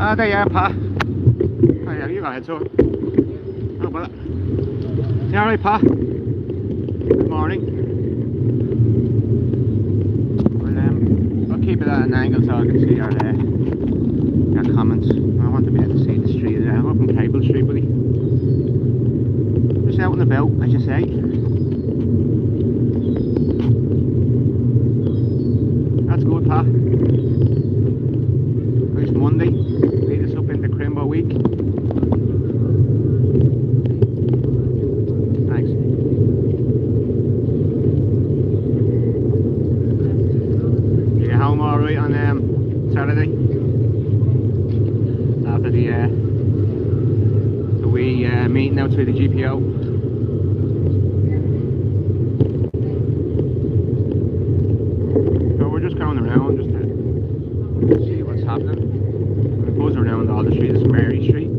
Ah, there you are, Pa. Oh yeah, you go ahead, so. Oh, but you alright, Pa? Good morning. Well, I'll keep it at an angle so I can see your comments. I want to be able to see the street. I'm up in Cable Street, buddy. Just out and about, as you say. That's good, Pa. Nice Monday. Lead us up into Crimbo week. Thanks. You get home alright on Saturday? After the wee meeting outside the GPO. So we're just going around just to see what's happening. We're buzzing around all the streets. This is Mary Street.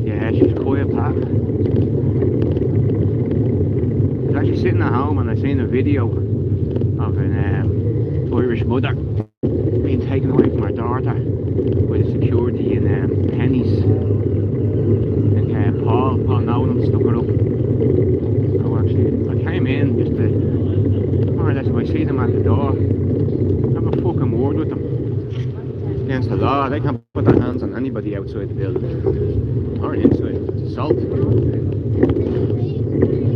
Yeah, she's quiet, Pat. I was actually sitting at home and I seen a video of an Irish mother being taken away from her daughter by the security in Penny's. And Paul Nolan stuck her up. So actually, I came in just to, more or less, if I see them at the door, have a fucking word with them. It's against the law. They can't put their hands on anybody outside the building or inside. It's assault.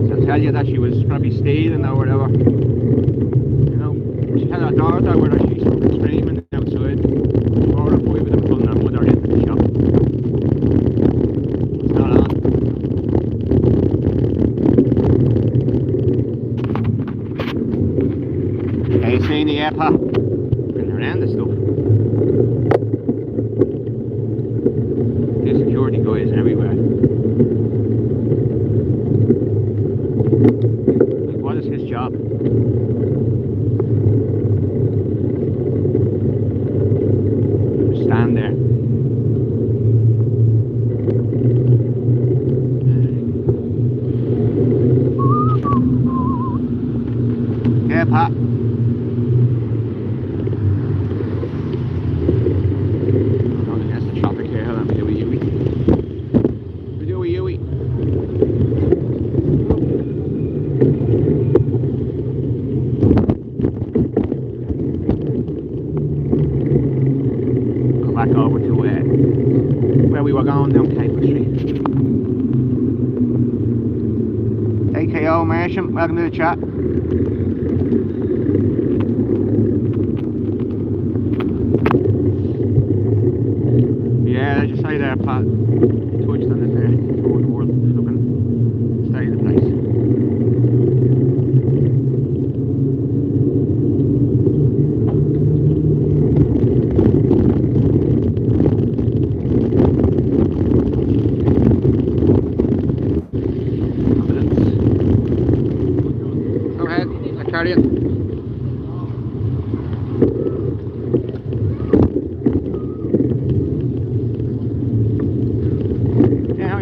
They'll tell you that she was probably stealing or whatever. You know, she had her daughter with her. She's fucking screaming outside. 4 or 5 of them pulling their mother into the shop. It's not on. Have you seen the airport? And around the stuff. There's security guys everywhere. Like, what is his job? Just stand there. Yeah, Pat. Over to where we were going down Cable Street. AKO Marsham, welcome to the chat. Yeah, as you say there, Pat, you touched on it there, toward the world, looking state of the place. Yeah,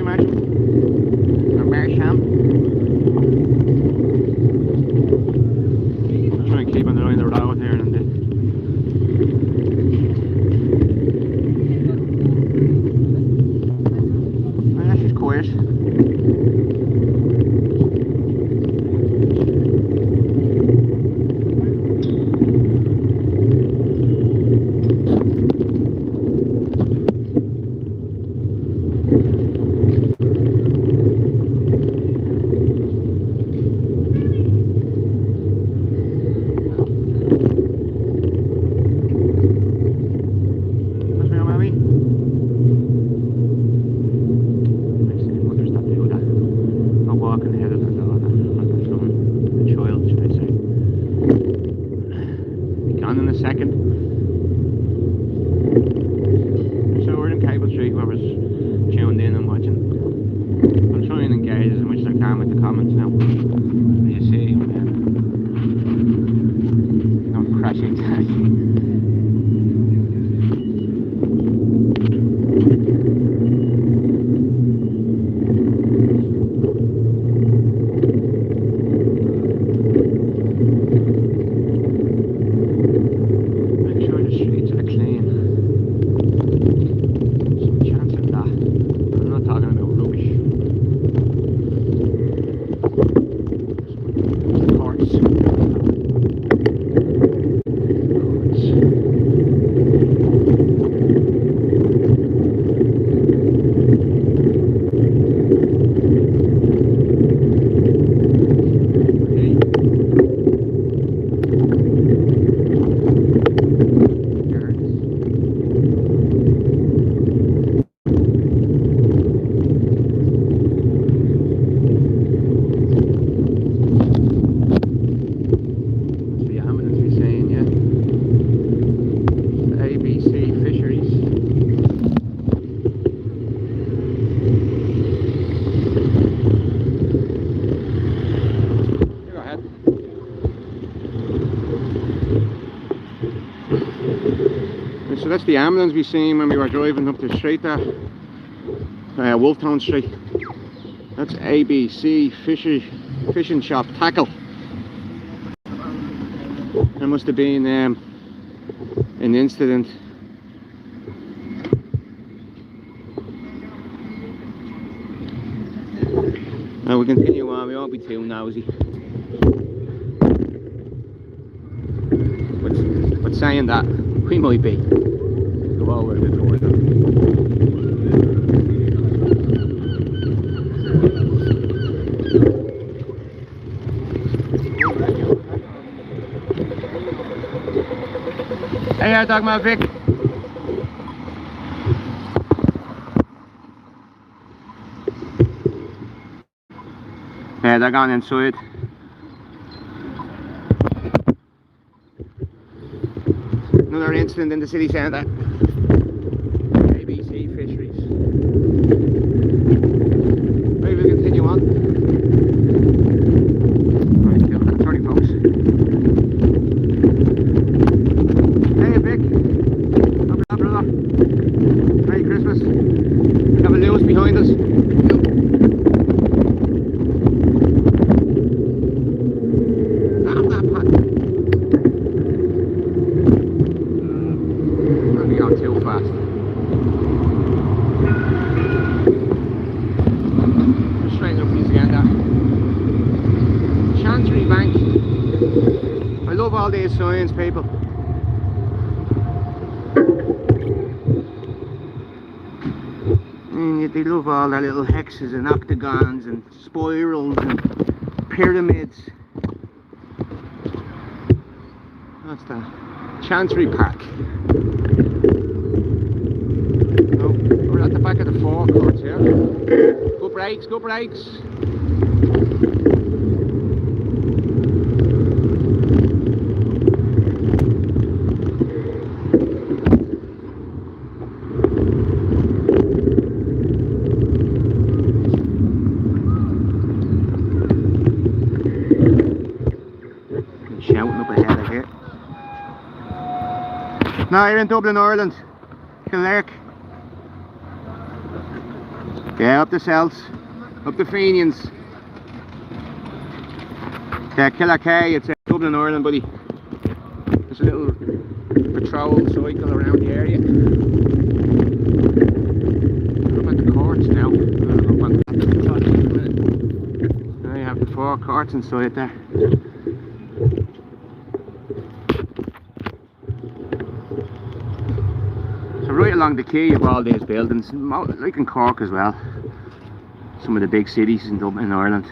that's the ambulance we seen when we were driving up the street there. Wilton Street. That's ABC Fishing Shop Tackle. There must have been an incident. Now we continue on, we won't be too nosy. But saying that, we might be. Go over a bit further. Hey, dog man, Vic. Yeah, they're gone inside. Another incident in the city centre. ABC Fisheries. Maybe we'll continue on. Right, sorry folks. Hey Vic. Up, brother. Merry Christmas. We have a Lewis behind us. All these signs, people. And they love all their little hexes and octagons and spirals and pyramids. That's the Chancery Park. Oh, we're at the back of the forecourt here. Go brakes, go brakes. Now you're in Dublin, Ireland. Killark. Yeah, up the Celts. Up the Fenians. Yeah, Killark, it's Dublin, Ireland, buddy. There's a little patrol cycle around the area. We're up at the courts now. Now you have the 4 courts inside there. Right along the quay of all these buildings, like in Cork as well. Some of the big cities in Dublin, Ireland.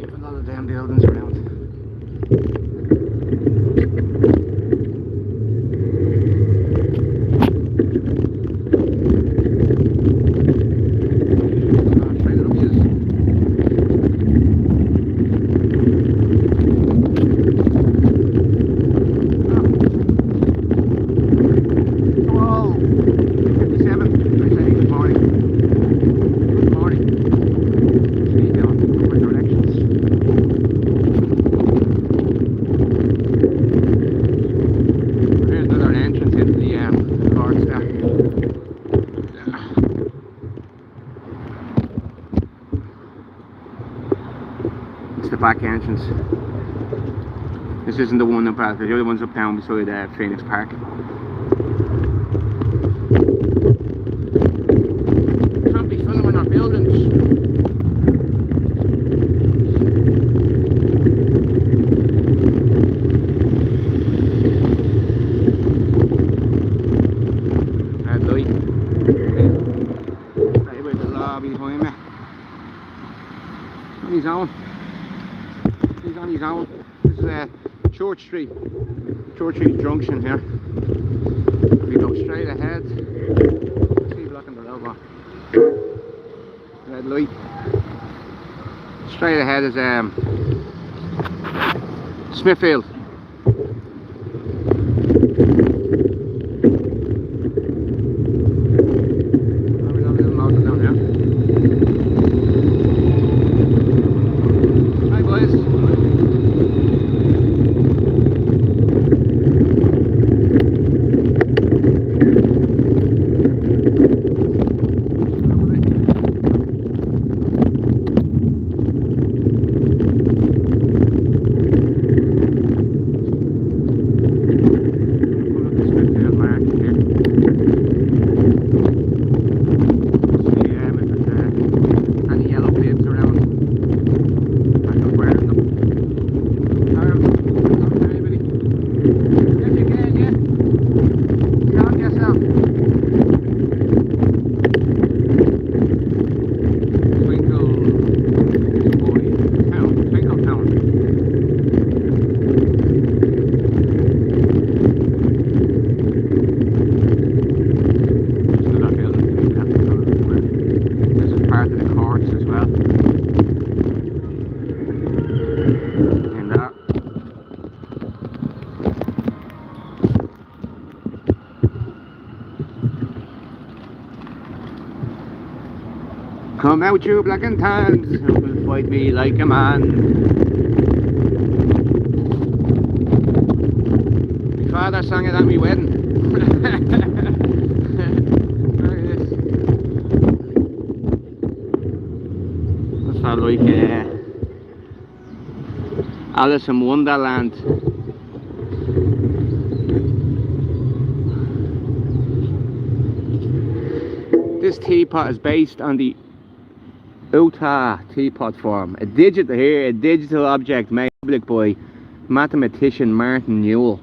A lot of them buildings around. Back entrance. This isn't the one up at the other one's up down beside Phoenix Park. Can't be filming our buildings. Red light. Right about the lobby behind me. On his own. He's on his own. This is Church Street Junction here. We go straight ahead. See, blocking the road. Red light. Straight ahead is Smithfield. Come out, you black and tans, who will fight me like a man. My father sang it at my wedding. That's not like Alice in Wonderland. This teapot is based on the Audoen teapot form, a digital object made public by mathematician Martin Newell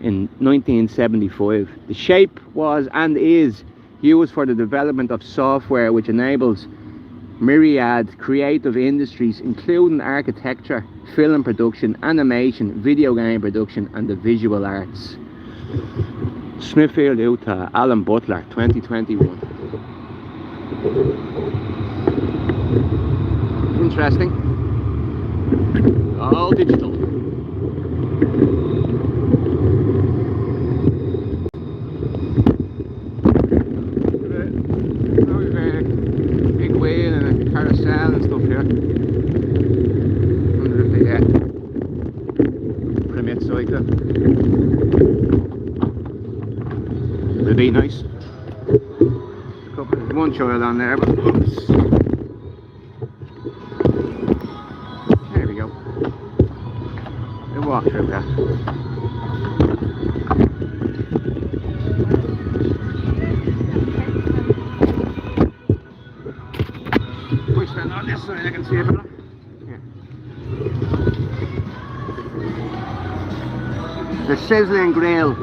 in 1975. The shape was and is used for the development of software which enables myriad creative industries including architecture, film production, animation, video game production and the visual arts. Smithfield Audoen, Alan Butler, 2021. Interesting. All digital. Big wheel and a carousel and stuff here. I wonder if they permit cycle. It'll be nice. There's one child on there, but oops. There we go. We'll walk through that. We stand on this side, I can see it better. Yeah. The sizzling grill.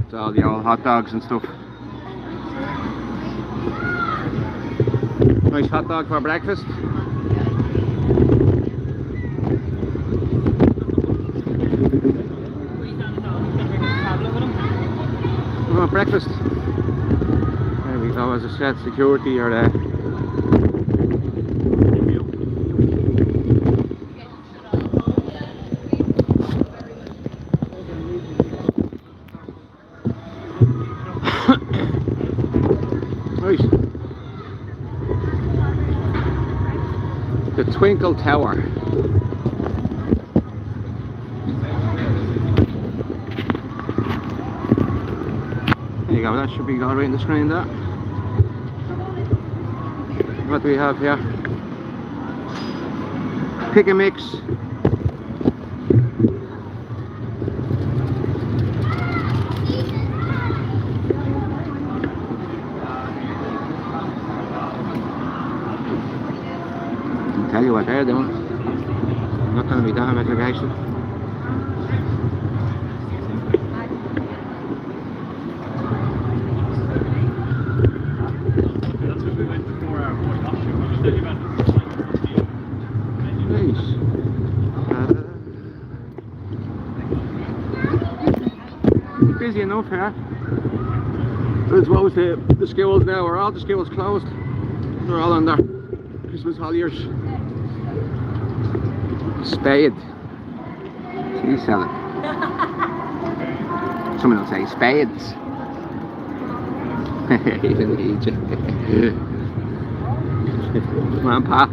It's all the old hot dogs and stuff. Nice hot dog for breakfast. We want breakfast. There we go, as I said, security are there. The Twinkle Tower. There you go, that should be all right in the screen there. What do we have here? Pick a mix. Tell you what they're doing. Not going to be damn obligation. Nice. Busy enough here. I suppose the schools now are all the schools closed. They're all on their Christmas holidays. Spade. Tea salad. Someone will say spades. Even Egypt. Come on, Pa.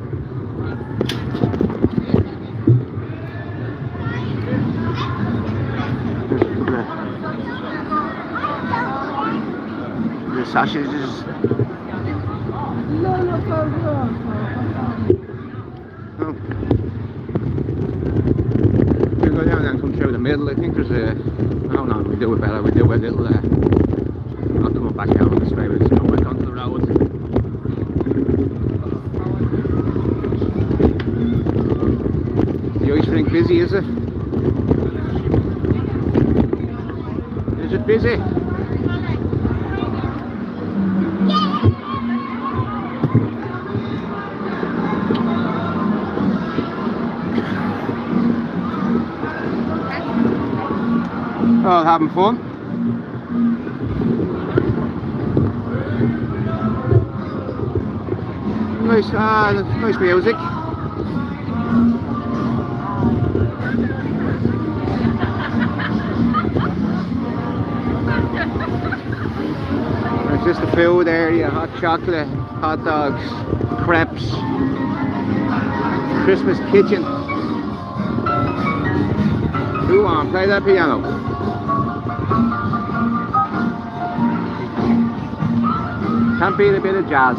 The sausages. Oh. We'll go down and come through the middle. I think there's a... Oh no, we do it better. We do a little... Not coming back down this way, but just go back onto the road. The ice rink busy, is it? Is it busy? All having fun. Nice, nice music. this the food area, hot chocolate, hot dogs, crepes, Christmas kitchen. Go on, play that piano. Can't beat a bit of jazz.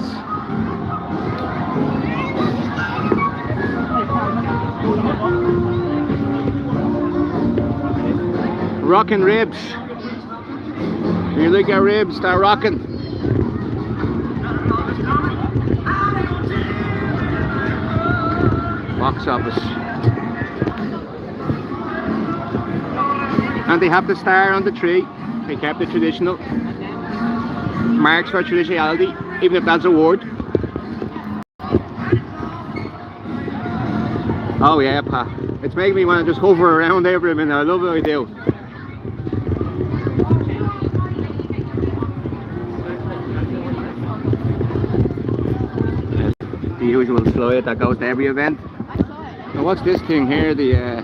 Rocking ribs. You look at ribs, they're rocking. Box office. And they have the star on the tree. They kept the traditional marks for traditionality, even if that's a word. Oh yeah, Pa. It's making me want to just hover around every minute. I love what I do. The usual slide that goes to every event. Now what's this thing here? The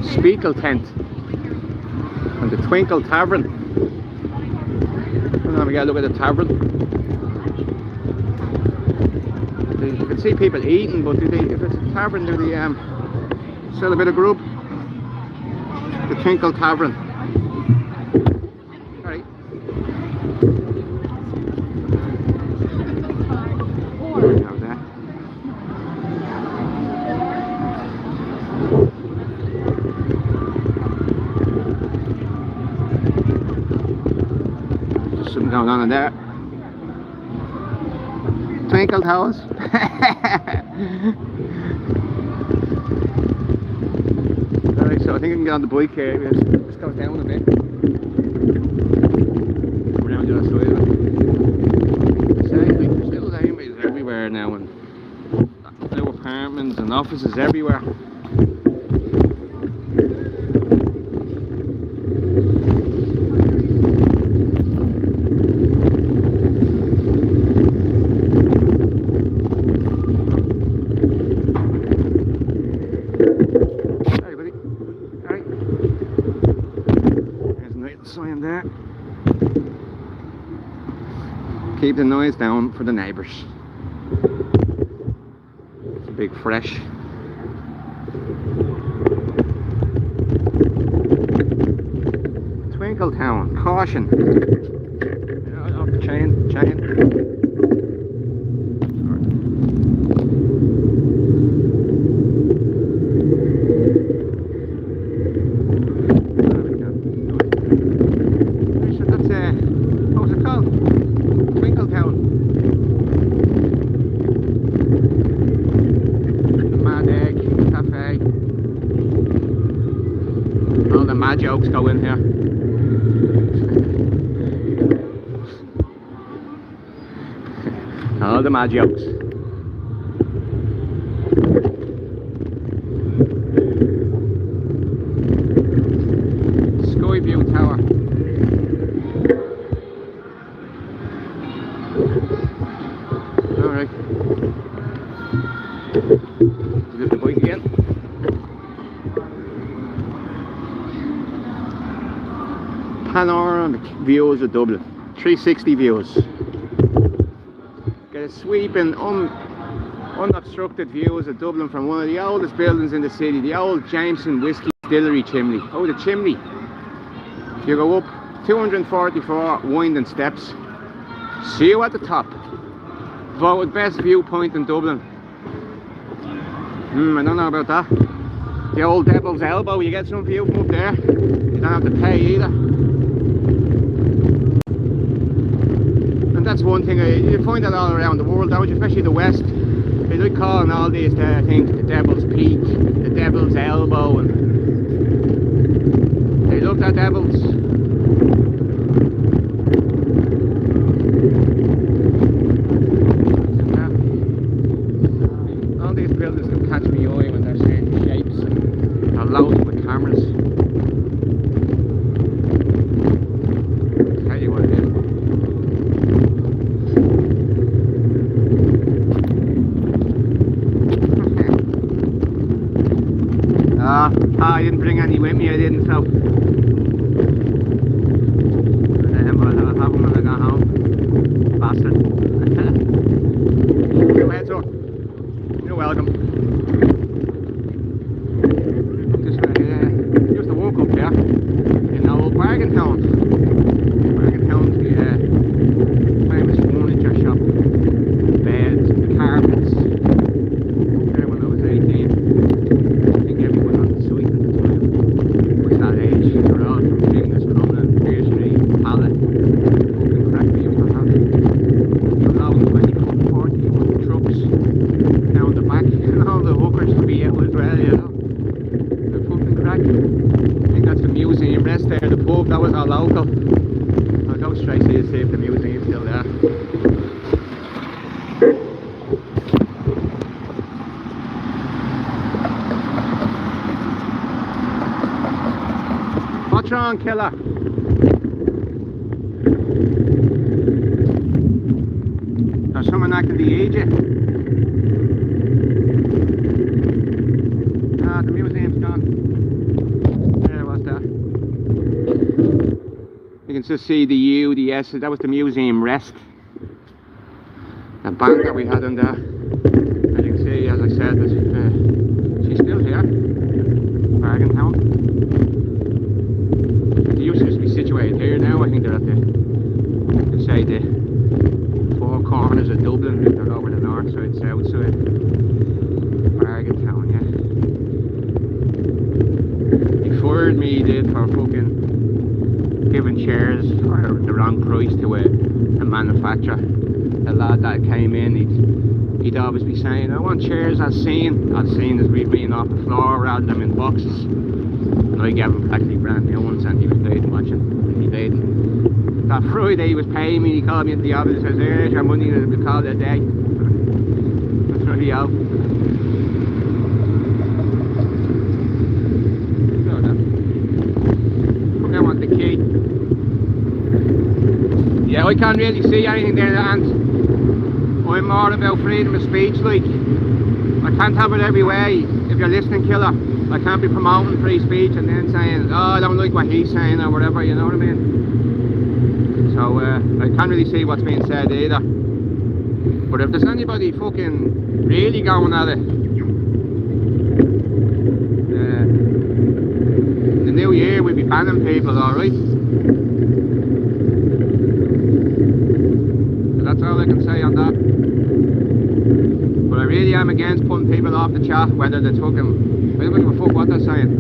Speckle tent and the Twinkle Tavern. Now we gotta look at the tavern. You can see people eating, but if it's a tavern, do they sell a bit of grub? The Twinkle Tavern. Alright. How's that? There's something going on in there. Twinkle Toes. Alright, so I think I can get on the bike here. Let's go down a bit. Around the other side of it. There's little amenities everywhere now, and new apartments and offices everywhere. Sign there. Keep the noise down for the neighbours. It's a big fresh. Twinkle Town, caution. Off the chain. Jokes go in here. All the mad jokes. Sky View Tower. Alright. Lift the bike again. Panoramic views of Dublin, 360 views. Get a sweeping, unobstructed views of Dublin from one of the oldest buildings in the city, the old Jameson Whiskey Distillery chimney. Oh, the chimney. You go up 244 winding steps. See you at the top. Voted best viewpoint in Dublin. I don't know about that. The old Devil's Elbow, you get some view from up there. You don't have to pay either. And that's one thing, you find that all around the world, don't you? Especially the West. They like calling all these things the Devil's Peak, the Devil's Elbow, and they looked at devils. All these buildings can catch me eye when they're saying shapes and are loaded with cameras. I'll tell you what it is. so. I'll have them when I go home. Bastard. Go ahead, sir. You're welcome. Just a walk up here in old Bargain Town. Bargain Town's the famous furniture shop. Beds, carpets. There when I was 18. I think everyone on the site at the time was that age. They were all from Fingers, Crumlin, Beer Street, Pallet. Fucking crack we used to have. There were always 20, 40 trucks down the back. And all the hookers to be out as well, you know. The fucking crack. I think that's the museum rest there, the pub, that was all local. I'll go straight to see if the museum's still there. What's wrong, killer? There's someone acting the agent. Ah, the museum's gone. There was that. You can just see the U, the S, that was the museum rest. The bank that we had in there. As you can see, as I said, she's still here. Bargain Town. They used to just be situated here now. I think they're at the say the four corners of Dublin. They're over the north side, south side. Bargain Town, yeah. He fired me, he did, for fucking giving chairs for the wrong price to a manufacturer. The lad that came in, he'd always be saying, I want chairs as seen as being off the floor rather than in boxes. And I gave him practically brand new ones and he was paid watching. And he did. That Friday he was paying me, he called me into the office and says, here's your money, we'll call it a day. That's really out. I want the key. Yeah, I can't really see anything there, and I'm more about freedom of speech, like. I can't have it every way. If you're listening, killer, I can't be promoting free speech and then saying, oh, I don't like what he's saying or whatever, you know what I mean? So, I can't really see what's being said either. But if there's anybody fucking really going at it, in the new year we'll be banning people, alright? So that's all I can say on that. But I really am against putting people off the chat, whether they're fucking, I don't give a fuck what they're saying.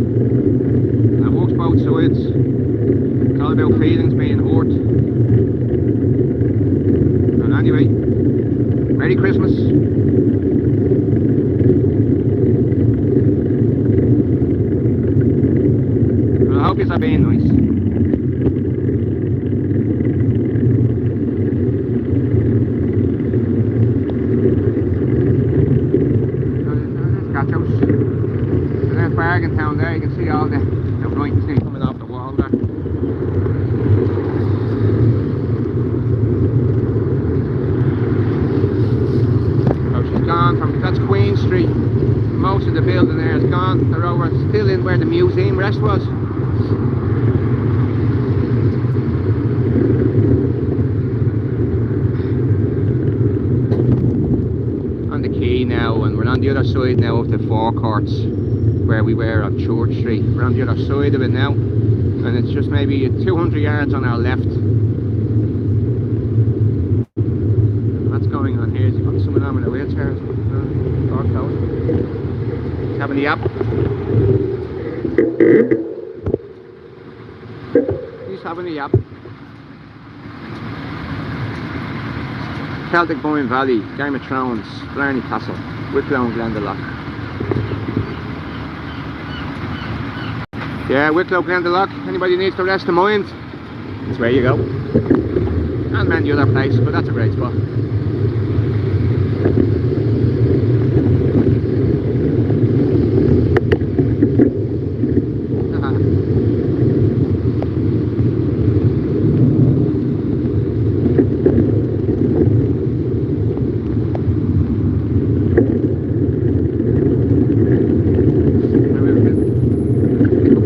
It works both sides. It's all about feelings being hurt. And anyway, Merry Christmas. Well, I hope you're being nice. There's Bargain Town there, you can see all the writing coming off the wall there. So she's gone from, that's Queen Street. Most of the building there is gone. They're over, still in where the museum rest was. On the quay now, and we're on the other side now of the forecourts where we were on Church Street. We're on the other side of it now, and it's just maybe 200 yards on our left. What's going on here? Is he putting someone on with a wheelchair? He's having the app. He's having the app. Celtic Boyne Valley, Game of Thrones, Blarney Castle, Wicklow and Glendalough. Yeah, Wicklow, Glendalough. Anybody needs to rest of mind, that's where you go. And many other places, but that's a great spot.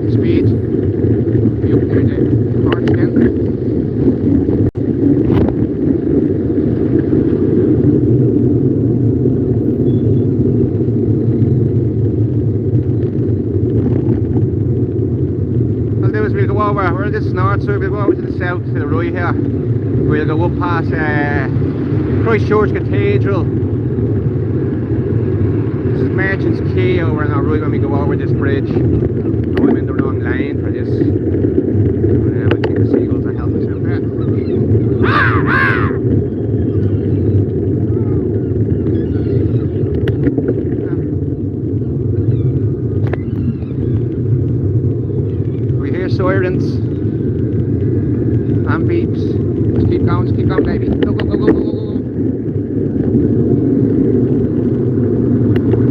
Speed. Well, this is north side. We'll go over to the south to the right here. We'll go up past Christchurch Cathedral. This is Merchant's Quay over on our right when we go over this bridge. I'm in the wrong lane for this. I think the seagulls are helping us out there. We hear sirens and beeps. Just keep going, baby. Go, go, go, go, go, go, go.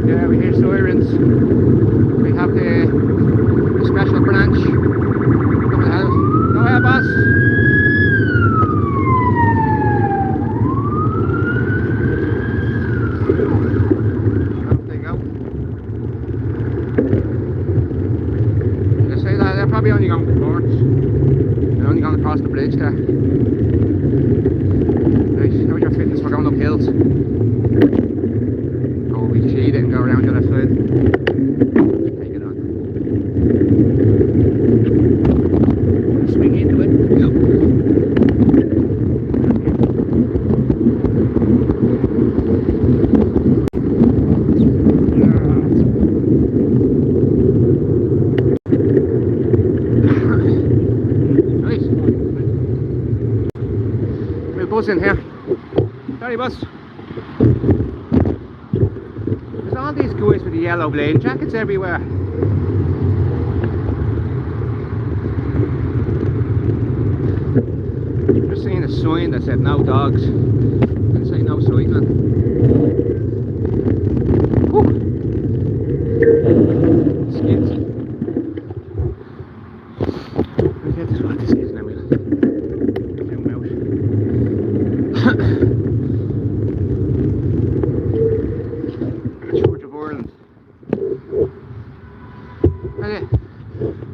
Yeah, we hear sirens. We have the special branch coming ahead. Go ahead, boss. Off they go. They say that they're probably only going to Ports. They're only going across the bridge there. Right, how's your fitness for going up hills? Oh, we cheat it and go around the other side. Take it on. Swing into it. Yep. Nice. We'll buzz in here. Sorry, bus. There's all these guys with the yellow blade jackets everywhere. Just seeing a sign that said no dogs. Didn't say no cycling. Skins. Look at this, what this is now. Zoom out. Church of Ireland.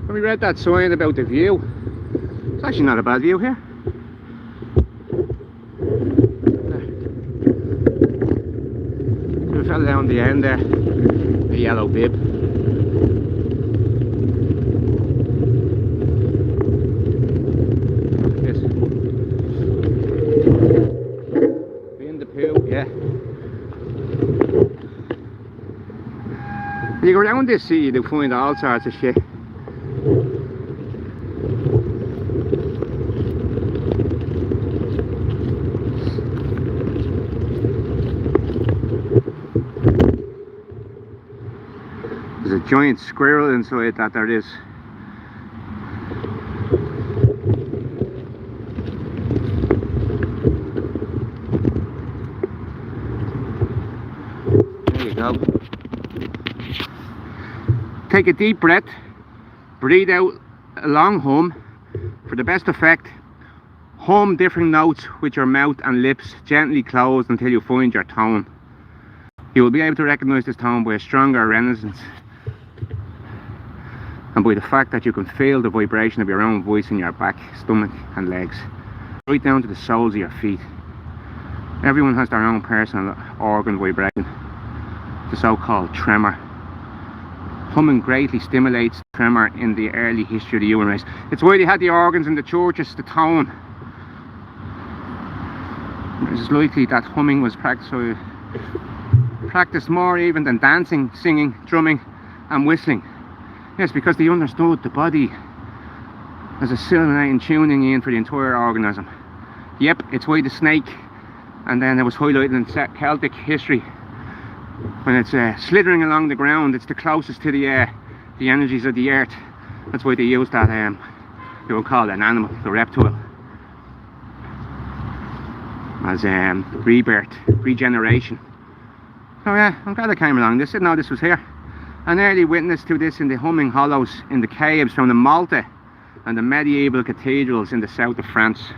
When we read that sign about the view, it's actually not a bad view here. We fell down the end there, the yellow bib. This. In the poo, yeah. When you go around this city, you'll find all sorts of shit. There's a giant squirrel inside that, there is. There you go. Take a deep breath, breathe out a long hum. For the best effect, hum different notes with your mouth and lips gently closed until you find your tone. You will be able to recognise this tone by a stronger resonance and by the fact that you can feel the vibration of your own voice in your back, stomach and legs, right down to the soles of your feet. Everyone has their own personal organ vibration, the so-called tremor. Humming greatly stimulates tremor in the early history of the human race. It's why they had the organs in the churches to tone. It's likely that humming was practiced more even than dancing, singing, drumming and whistling. Yes, because they understood the body as a silhouette tuning in for the entire organism. Yep, it's why the snake, and then it was highlighted in Celtic history, when it's slithering along the ground, it's the closest to the energies of the earth. That's why they use that, they would call it an animal, the reptile, as rebirth, regeneration. So yeah, I'm glad I came along this. I didn't know this was here. An early witness to this in the humming hollows in the caves from the Malta and the medieval cathedrals in the south of France.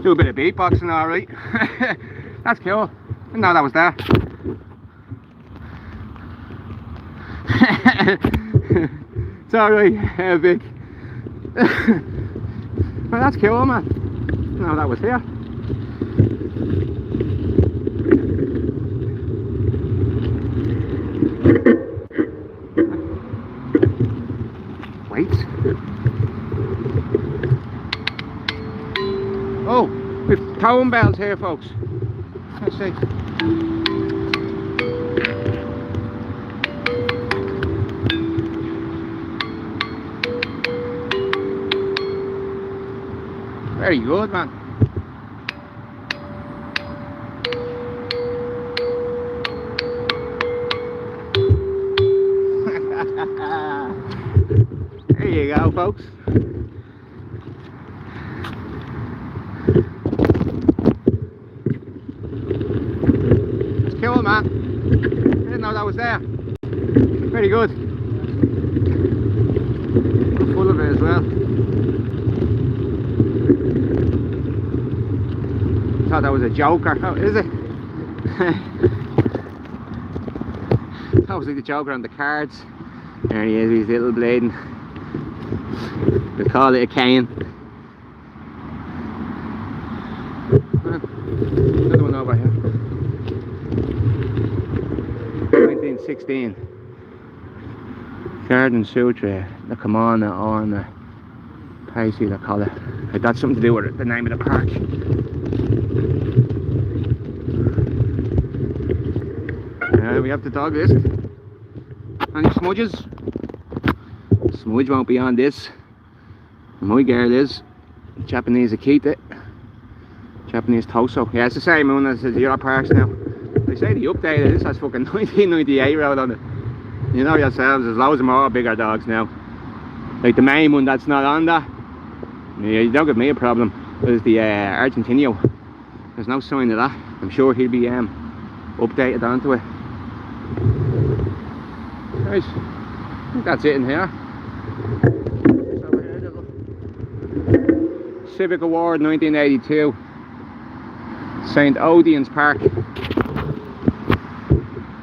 Do a bit of beatboxing, alright. That's cool. Didn't know that was there. It's alright, Vic. Well, that's cool, man. know that was here. Wait. Oh, we've towing bells here, folks. Let's see. Very good, man. There you go, folks. It's cool, man. Didn't know that was there. Very good. Full of it as well. Thought that was a joker. Oh, is it? That was like the joker on the cards. There he is, his little bleeding. We call it a cane. Another one over here. 1916. Garden Sutra, the Kamana on the Pacey, they call it. It got something to do with the name of the park. We have the dog list. Any smudges? Smudge won't be on this. My girl is Japanese Akita, Japanese Toso. Yeah, it's the same one as the other parks now. They say they updated this has fucking 1998 road on it. You know yourselves, there's loads of more bigger dogs now. Like the main one that's not on that. Yeah, you don't give me a problem. There's the Argentino. There's no sign of that. I'm sure he'll be updated onto it. Right, I think that's it in here. Over here, little Civic Award 1982, St. Audoen's Park.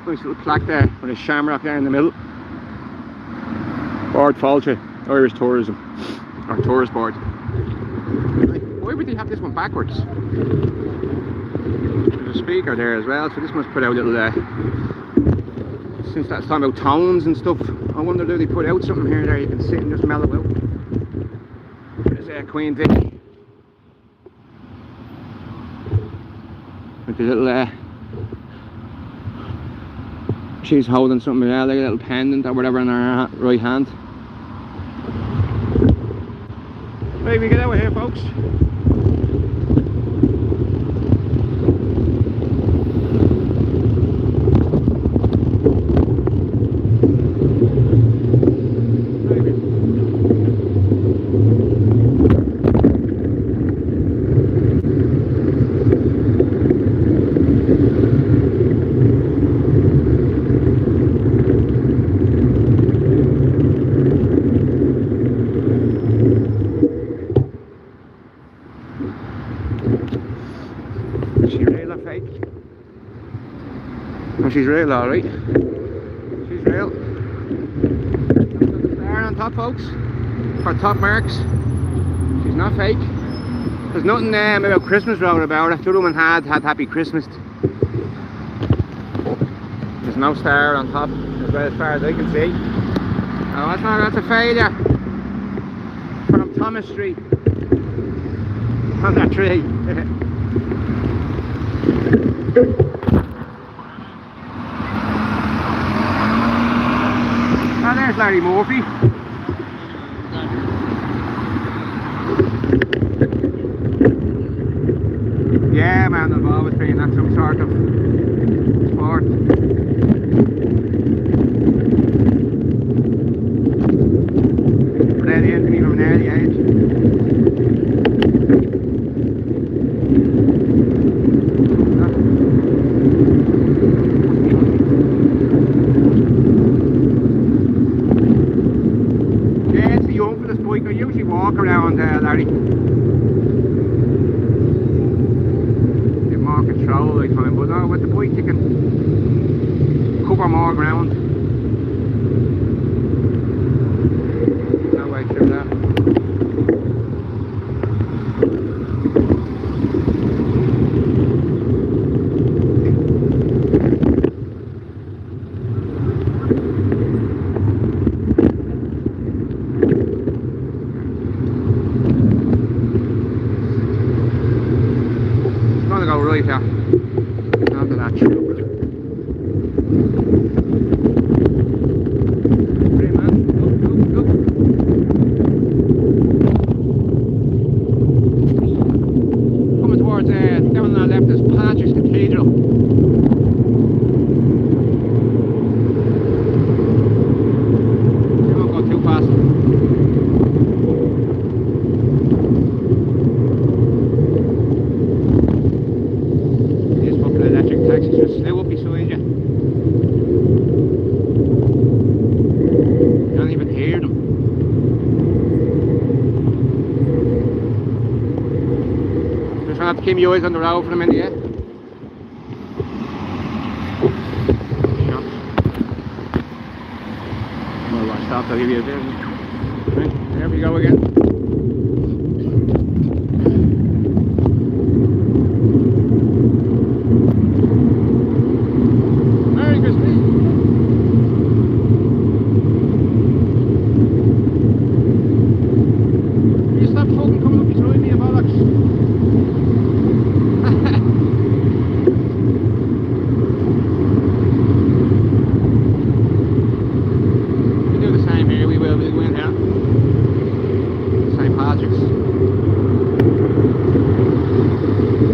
Nice little plaque there with a shamrock there in the middle. Board Falcha, Irish Tourism, or Tourist Board. Why would they have this one backwards? There's a speaker there as well, so this must put out a little since that's talking about tones and stuff. I wonder if they put out something here there you can sit and just mellow out. There's Queen Vicky with the little she's holding something there, like a little pendant or whatever in her right hand. Right, we get out of here, folks. She's real, alright. She's real. The star on top, folks, for top marks. She's not fake. There's nothing about Christmas round about her. The other one had Happy Christmas. There's no star on top, as far as I can see. Oh, that's a failure from Thomas Street on that tree. Oh, there's Larry Murphy. Yeah, man, they've always been at some sort of sport. Ready into me from an early age. I usually walk around Larry. Get more control I find, but no, with the bike you can cover more ground. No way through that. Great man. Look. Coming towards down on our left is Patrick's Cathedral. We won't go too fast. These fucking electric taxis just slew up beside you. You don't even hear them. Just gonna have to keep your eyes on the road for a minute, yeah? I'll give you a bit. Right, there we go again. Merry Christmas. You stop fucking coming up beside me, bollocks.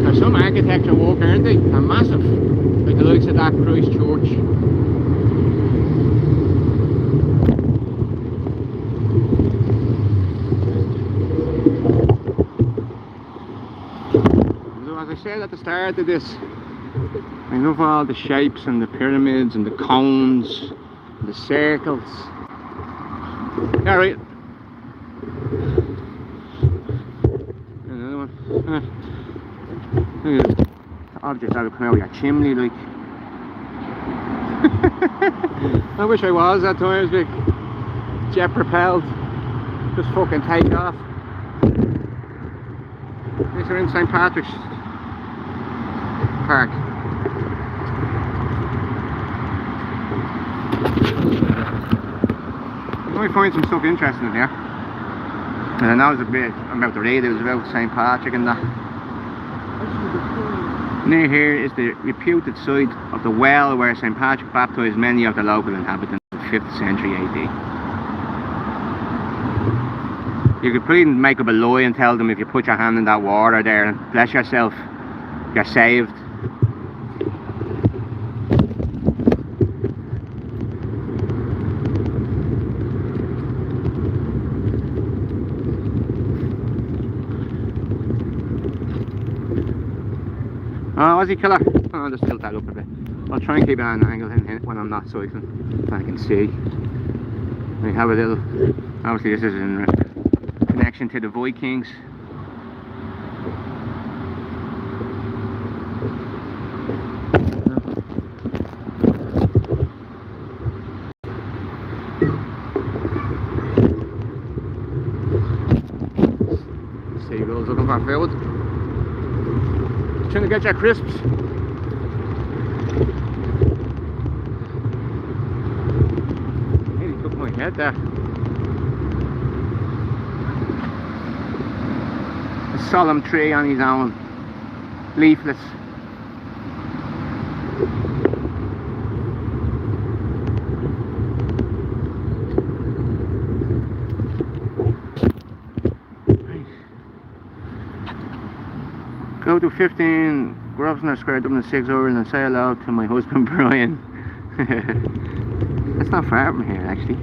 There's some architecture work, aren't they? They're massive, like the likes of that Christ Church. So as I said at the start of this, I love all the shapes and the pyramids and the cones and the circles. Alright. Another one. Look at the object that will come out of your chimney, like. I wish I was at times, like jet propelled, just fucking take off. These are in St. Patrick's Park. You might find some stuff interesting in there. And I know it's a bit, I'm about to read, it was about St. Patrick and that. Near here is the reputed site of the well where St. Patrick baptised many of the local inhabitants in the 5th century AD. You could probably make up a lie and tell them if you put your hand in that water there and bless yourself, you're saved. Oh, was he killer? Oh, I'll just tilt that up a bit. I'll try and keep it at an angle when I'm not cycling, so I can see. We have a little, obviously this is in connection to the Vikings. Seagulls looking for food. Trying to get your crisps. Nearly took my head there. A solemn tree on his own, leafless. Go to 15 Grosvenor Square, Dublin 6 hours and say hello to my husband Brian. That's not far from here actually.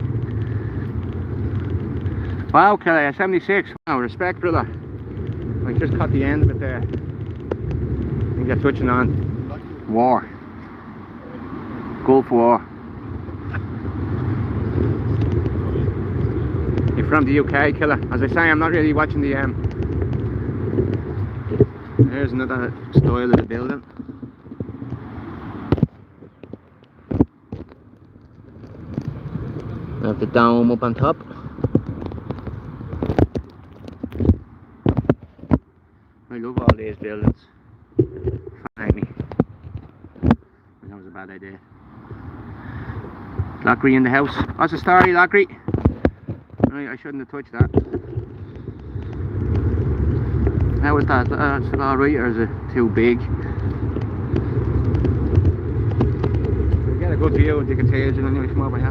Wow, Kelly, 76. Wow, respect, brother. I just caught the end of it there. I think you're touching on war. Gulf War. You're from the UK, killer. As I say, I'm not really watching the Here's another style of the building. We have the dome up on top. I love all these buildings. Fascinate me. That was a bad idea. Lockery in the house. What's the story, Lockery? Right, I shouldn't have touched that. How is that? Is it alright or is it too big? We'll get a a good view of the contagion anyway from over here.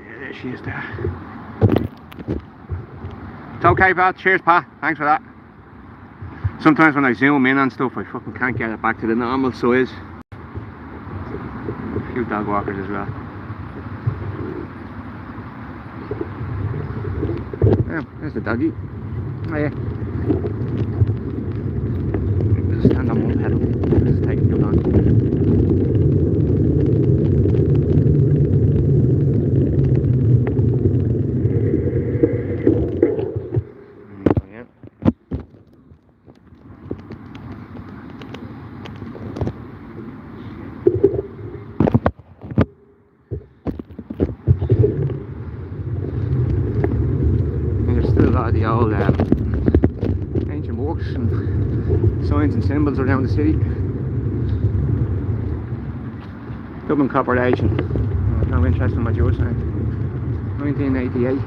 Yeah, there she is there. It's okay, Pat. Cheers, Pat. Thanks for that. Sometimes when I zoom in on stuff, I fucking can't get it back to the normal size. A few dog walkers as well. Yeah, there's the doggy. Oh yeah. Just stand on one pedal. This is taking too long. The old ancient works and signs and symbols around the city. Dublin Corporation. No interest in what you were saying. 1988.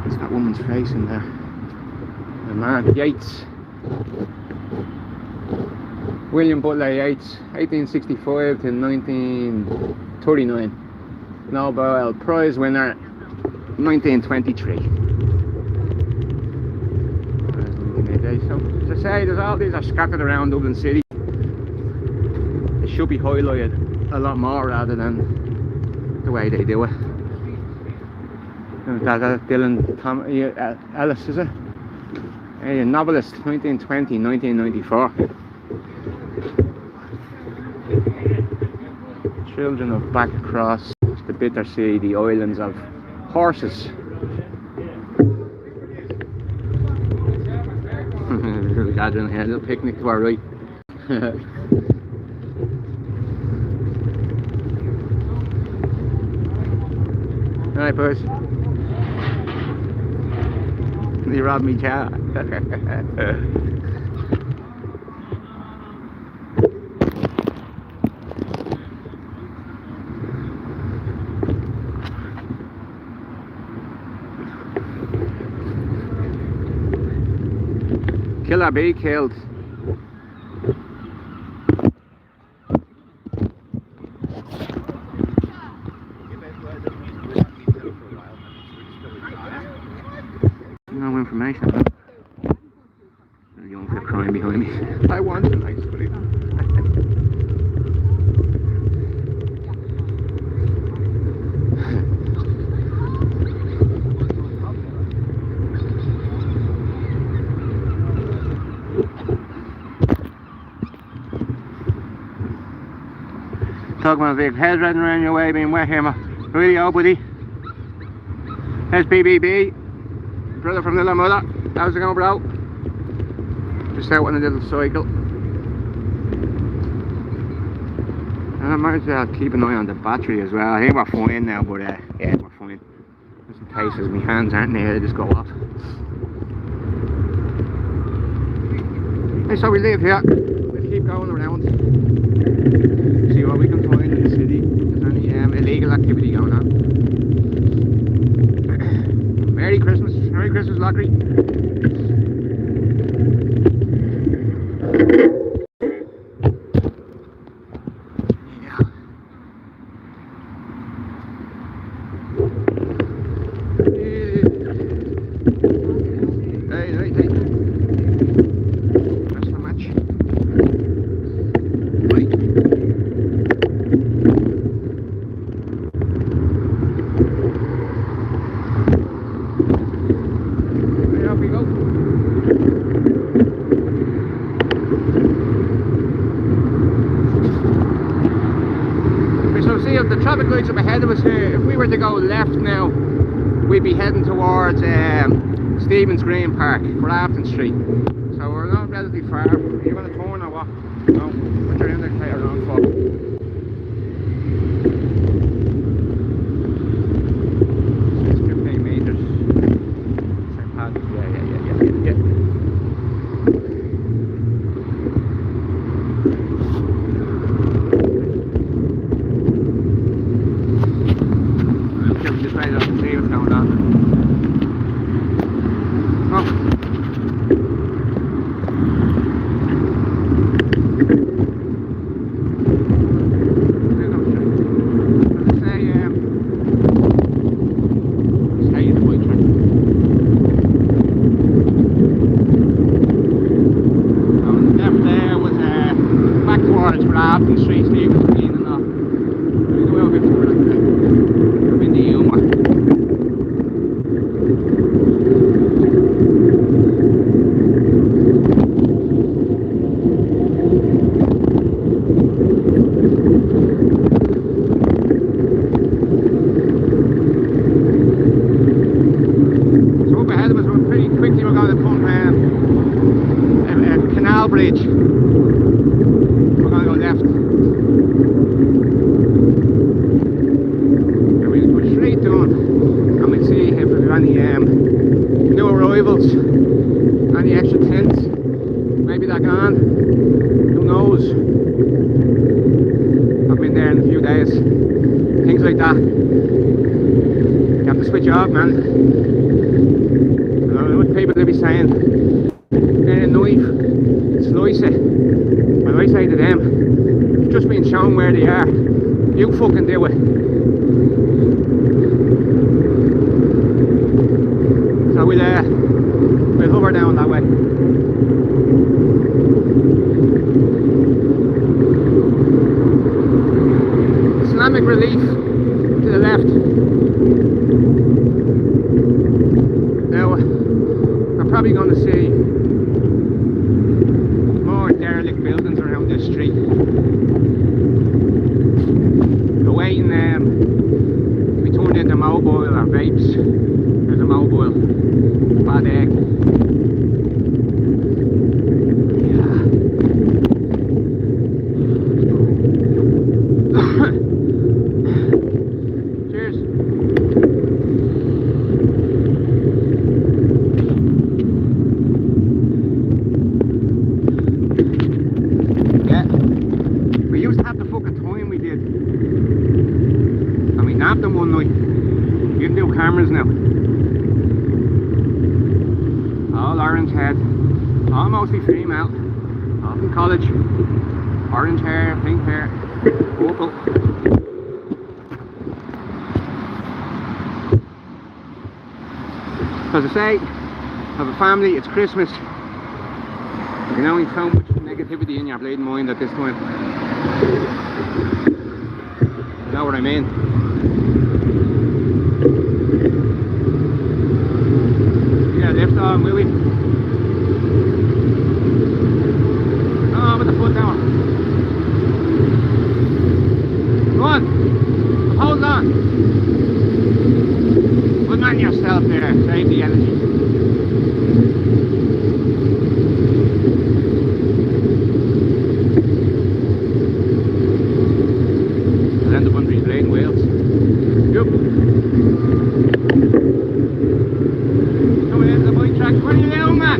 It's that woman's face in there. The man Yates. William Butler Yates, 1865 to 1939. Nobel Prize winner. 1923. So, as I say, there's all these are scattered around Dublin City. They should be highlighted a lot more rather than the way they do it. That Dylan Ellis, is it? A novelist, 1920, 1994. Children of back across the bitter sea, the islands of horses. Gathering here, a little picnic to our right. Alright, boys. You robbed me, chat. Killer bee killed. No information. There's a young kid crying behind me. I want a nice sleep. Talking about big heads running around your way being wet here, man. Really old, buddy. There's BBB, brother from Little Mother. How's it going, bro? Just out on a little cycle. And I might keep an eye on the battery as well. I think we're fine now, but yeah, we're fine. There's some cases, my hands aren't there, they just go off. Hey, so we live here. We'll keep going around. See what we can find in the city. If there's any illegal activity going on. Merry Christmas, Lockery. The traffic lights up ahead of us here. If we were to go left now, we'd be heading towards Stephen's Green Park, Grafton Street. So we're not relatively far. Are you going to turn or what? No, put your indicator on for. It's 15 metres. St. Patrick's, yeah. days. Things like that. You have to switch off, man. I don't know what people will be saying. Knife, slice it. Well, I say to them, you've just been shown where they are. You fucking do it. So we'll hover down that way. Islamic Relief to the left. Now, I'm probably going to see more derelict buildings around this street. Awaiting to be turned into mobile or vapes. There's a mobile. Bad egg. Cheers. Yeah. We used to have the fucking time we did. And we nabbed them one night. You can do cameras now. All orange head. All mostly female. All from college. Orange hair, pink hair, purple. As I say, I have a family, it's Christmas. You can only so much negativity in your bleeding mind at this time. You know what I mean? Yeah, lift on, will we? Oh, with the foot down. Go on. Hold on. Good man yourself there. Save the energy. I'll end up under these blade wheels. Yep. Coming into the bike track. What are you doing, man?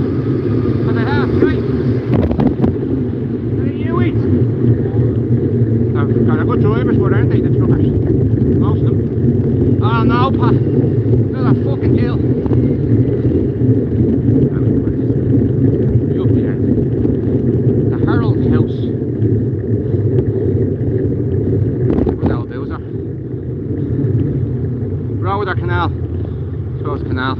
What the hell? Right. What are you eat? They're good drivers, but aren't they, the truckers? Most of them. Oh no, Pat. Look at that fucking hill. You up there. The Harold House. What's that boozer? Road or Canal? I suppose Canal.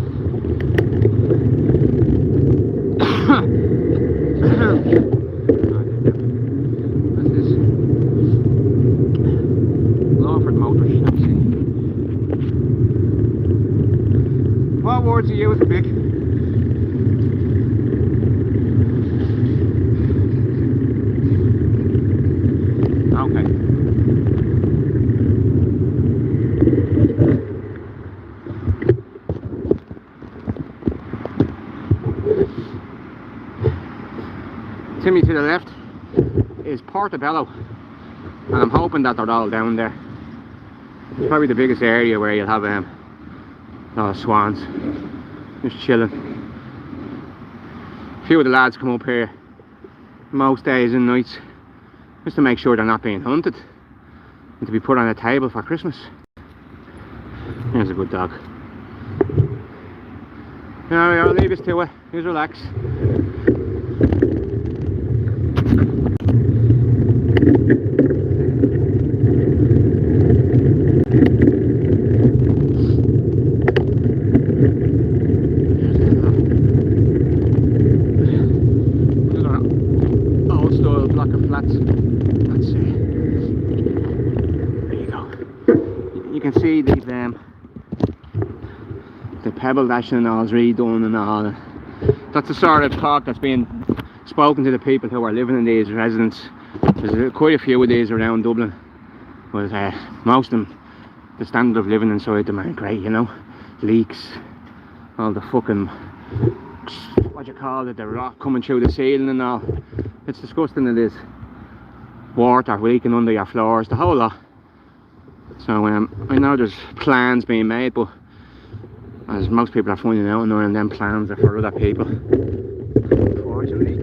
What words are you using, Vic? Okay. Timmy to the left is Portobello, and I'm hoping that they're all down there. It's probably the biggest area where you'll have swans just chilling. A few of the lads come up here most days and nights just to make sure they're not being hunted and to be put on a table for Christmas. There's a good dog. Alright, I'll leave this to it. Just relax. Let's see. There you go. You can see the pebble dashing and all is redone and all. That's the sort of talk that's being spoken to the people who are living in these residences. There's quite a few of these around Dublin, but most of them, the standard of living inside them aren't great, you know. Leaks, all the fucking, what do you call it, the rock coming through the ceiling and all. It's disgusting, it is. Water leaking under your floors, the whole lot. So I know there's plans being made, but as most people are finding out, none of them plans are for other people, unfortunately.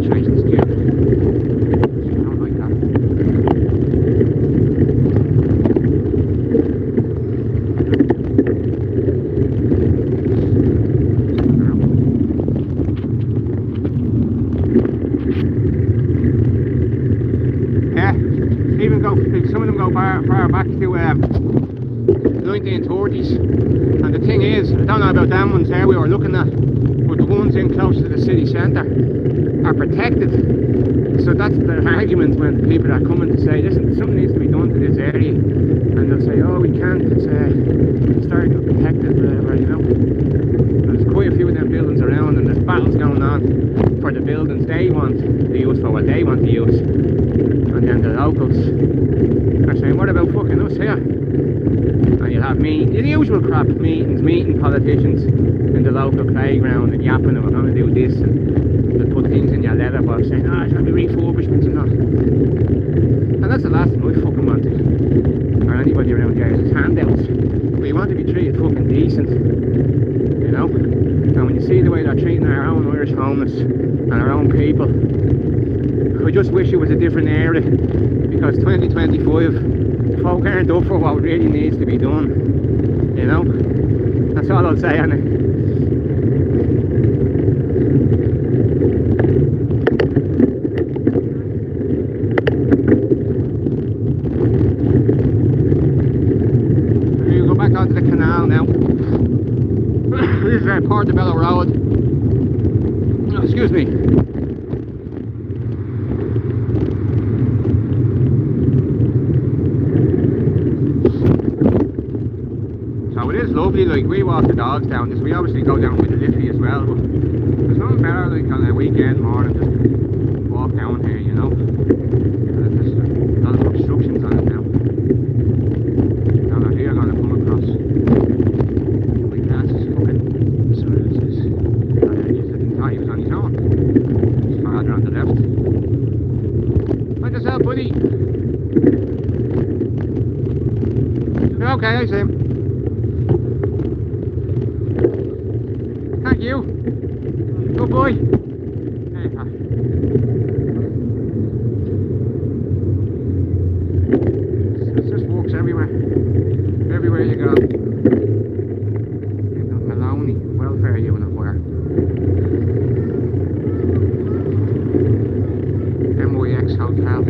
Chasing the steer. I don't like that. Yeah, even go. Some of them go far back to 1930s. And the thing is, I don't know about them ones there we were looking at, but the ones in close to the city centre are protected. So that's the argument when people are coming to say, listen, something needs to be done to this area, and they'll say, oh, we can't, it's historical protected, whatever, you know. There's quite a few of them buildings around, and there's battles going on for the buildings they want to use for what they want to use, and then the locals are saying, what about fucking us here? And you have the usual crap, meeting politicians in the local playground and yapping them, we're going to do this, and they put things in your letterbox saying, oh, it's going to be refurbishments and that. And that's the last thing I fucking want to, or anybody around here, is handouts. We want to be treated fucking decent, you know? And when you see the way they're treating our own Irish homeless and our own people, I just wish it was a different era, because 2025, folk aren't up for what really needs to be done, you know? That's all I'll say on it. We'll go back onto the canal now. This is Portobello Road. Oh, excuse me. Lovely, like we walk the dogs down this. We obviously go down with the Liffey as well, but there's nothing better like on a weekend morning just walk down here, you know. There's a lot of obstructions on it now. Down here, going to come across. We pass his fucking services. I didn't thought he was on his own. His father on the left. Find yourself, buddy. You're okay, I see him. Thank you. Good boy. This just walks everywhere. Everywhere you go. Maloney, welfare unit where? MYX Hotel.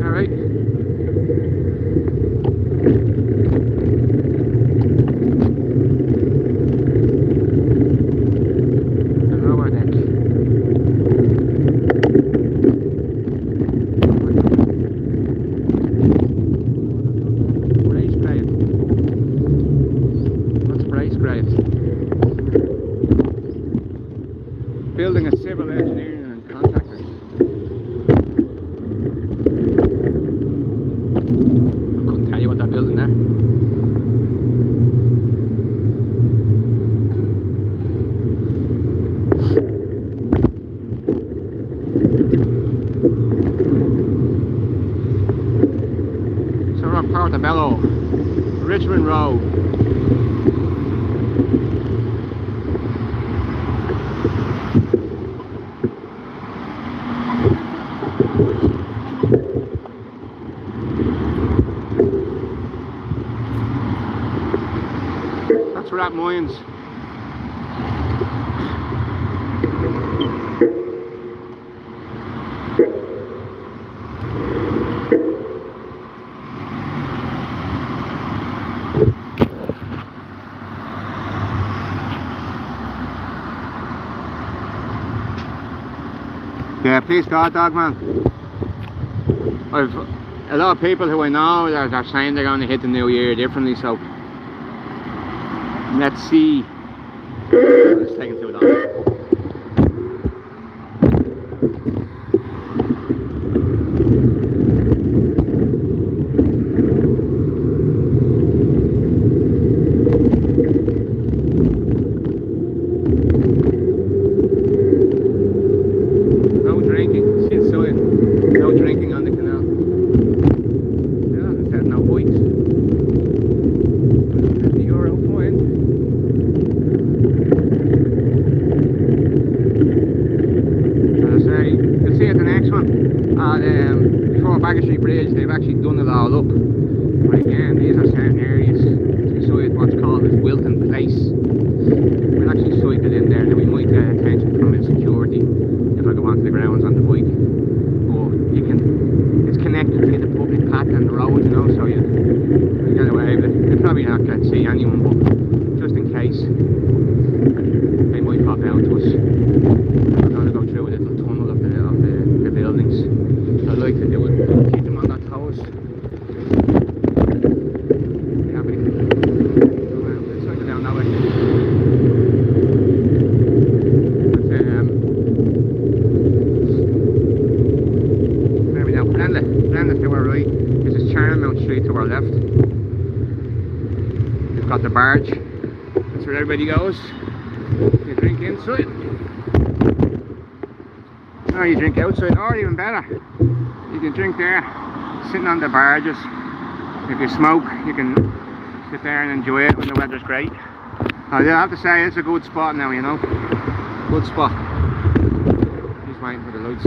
Alright. Building a civil engineering and contractor. I couldn't tell you what they're building there. So we're on Portobello, Richmond Road. We're at Moyens. Yeah, please God, dog man. I've a lot of people who I know are saying they're going to hit the new year differently, so let's see. It's taking too long. No drinking. See the sign. No drinking on the canal. Yeah, there's no bikes. €50 fine. Beggar Street Bridge, they've actually done it all up. But again, these are certain areas beside what's called as Wilton Place. We'll actually cycle in there, and we might get attention from security if I go onto the grounds on the bike. But you can, it's connected to the public path and the road, you know, so you get away with it. You're probably not going to see anyone, but just in case, they might pop out to us. We're going to go through a little tunnel of the buildings. I'd like to do it, keep them on their toes. Yeah, we let's cycle down that way. There we go, Brenda's to our right. This is Charlemont Street to our left. We've got the barge. That's where everybody goes. You drink inside. Or you drink outside, or even better, you can drink there, sitting on the barges. If you smoke, you can sit there and enjoy it when the weather's great. I have to say, it's a good spot now, you know. Good spot. He's waiting for the lights.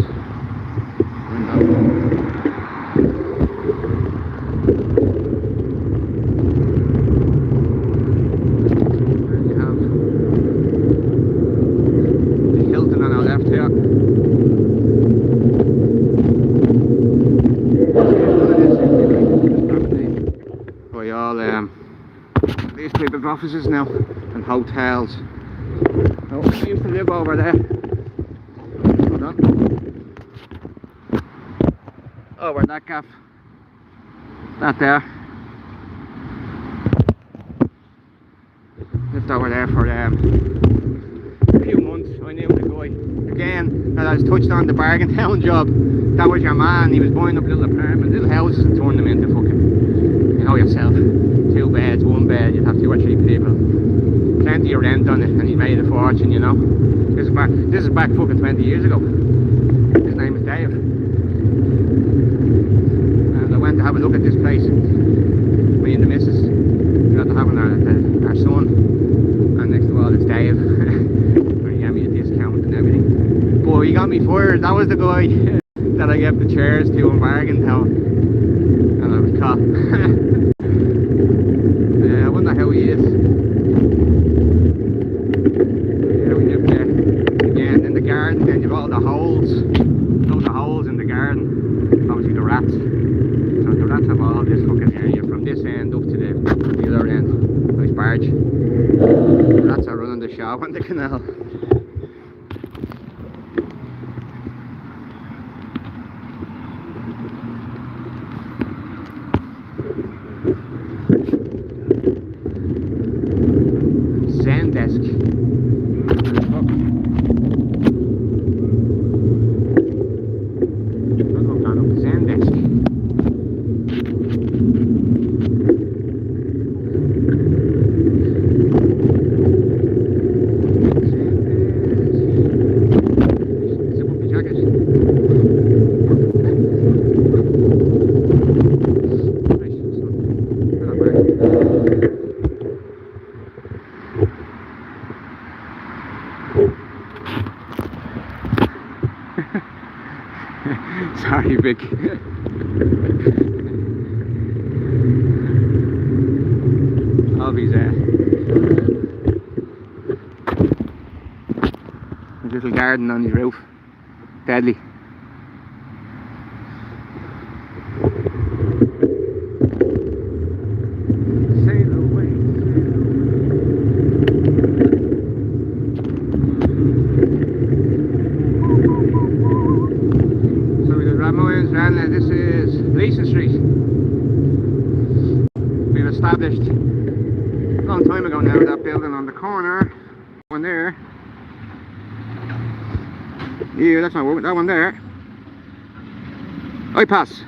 There you have the Hilton on our left here. By all these type of offices now and hotels. Oh, I used to live over there. Hold on. Over that gap. That there. Lived over there for a few months. I knew the guy. Again, as I was touched on the bargain town job, that was your man. He was buying up little apartments, little houses, and turning them into fucking, you know yourself, 2 beds, 1 bed, you'd have 2 or 3 people. Plenty of rent on it, and he made a fortune, you know. This is back fucking 20 years ago. His name is Dave. And I went to have a look at this place. Me and the missus. We got to having our son. And next to all it's Dave. He gave me a discount and everything. But he got me fired. That was the guy that I gave the chairs to in Bargain Town. And I was caught. I wonder how he is. Yeah, we live there. Again, in the garden, then you've all the holes. Loads of holes in the garden. Obviously the rats. So the rats have all this fucking area from this end up to the other end. Nice barge. The rats are running the show on the canal. Zen desk. Zen desk. Zip up the jacket. Sorry, Vic. Hobbies there. A little garden on his roof. Deadly. Sail away. This is Leeson Street. We've established a long time ago now that building on the corner, one there. Yeah, that's not working. That one there. I pass.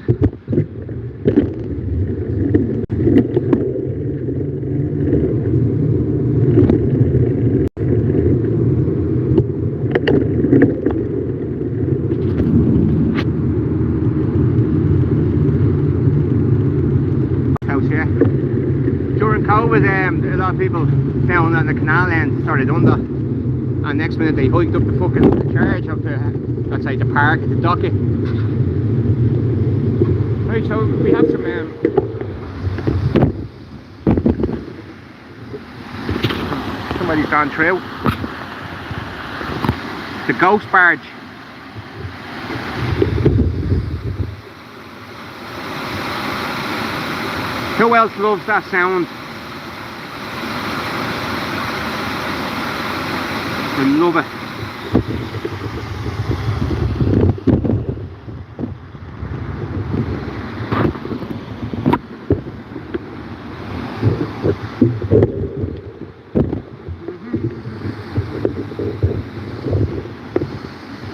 Yeah. During COVID, a lot of people down on the canal end started done that, and next minute they hiked up the fucking charge of the, let's say, the park, the docket. Right, so we have some somebody's gone through. The ghost barge. Who else loves that sound? I love it.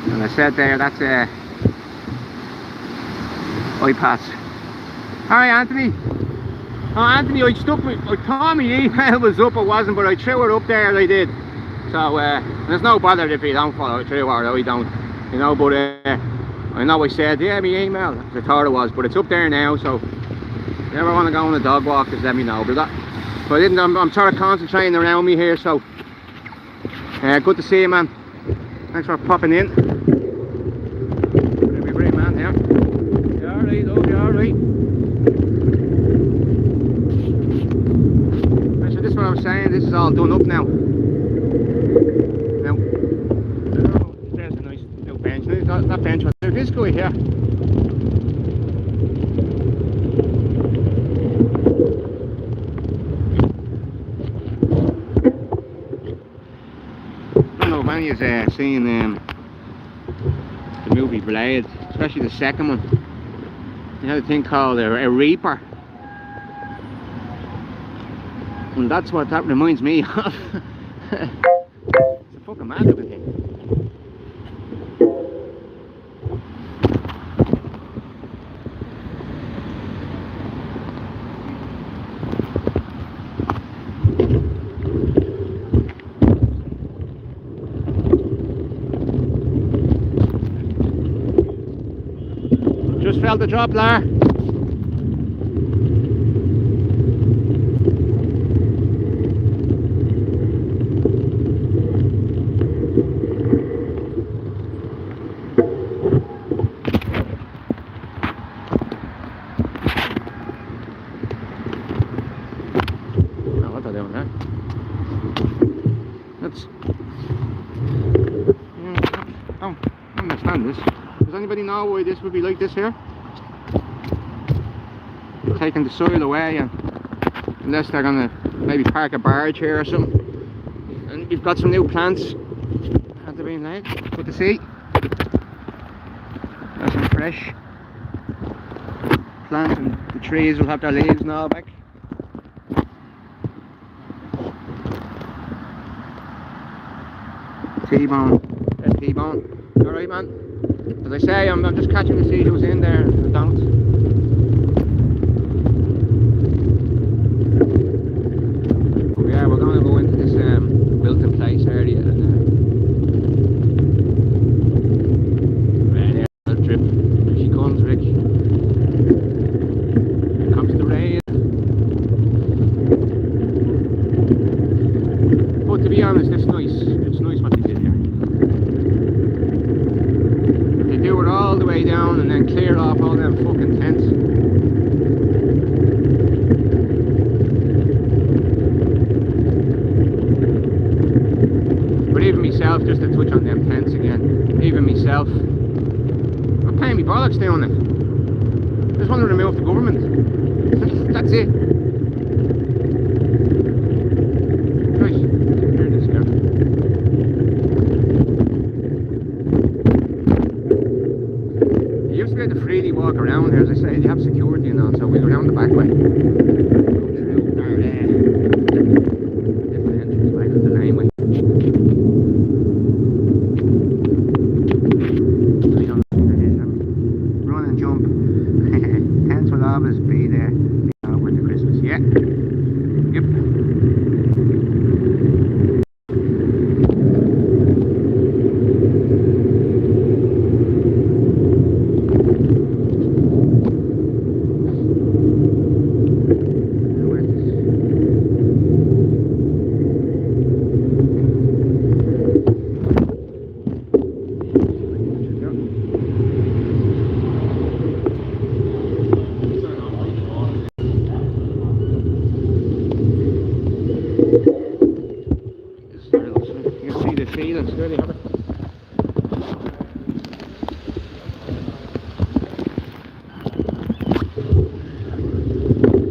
And I said there, that's a iPass. Hi Anthony. Oh Anthony, I thought my email was up, it wasn't, but I threw it up there, I did. So there's no bother if you don't follow it through or I don't, you know, but I know I said, yeah, my email, I thought it was, but it's up there now, so if you ever want to go on a dog walk, just let me know. But I didn't, I'm sort of concentrating around me here, so good to see you, man. Thanks for popping in. You're a great man here. You alright, love, you alright? So this is what I was saying, this is all done up now. Now, there's a nice little bench. That bench was there. This guy here. I don't know if any of you seen the movie Blade, especially the second one. They had a thing called a Reaper. And that's what that reminds me of. It's a fucking mad looking thing. Just felt the drop there. Does anybody know why this would be like this here? Taking the soil away, and unless they're gonna maybe park a barge here or something. And you've got some new plants that have been laid. Good to see. There's some fresh plants, and the trees will have their leaves and all back. T-bone. T-bone. Alright, man. As I say, I'm just catching to see who's in there. I don't. Yeah, we're going to go into this Wilton Place area. And there's a trip. Here she comes, Rick. Here comes the rain. But to be honest, it's nice. It's nice what they did here. Do it all the way down and then clear off all them fucking tents. But even myself, just to touch on them tents again, even myself, I'm paying me bollocks doing it. I just want to remove the government. That's it. Right, here it is here. To freely walk around here, as I say, they have security and all, so we go down the back way. Different entrance way from the laneway. Run and jump. Tents will always be there over to Christmas. feelings, really have it.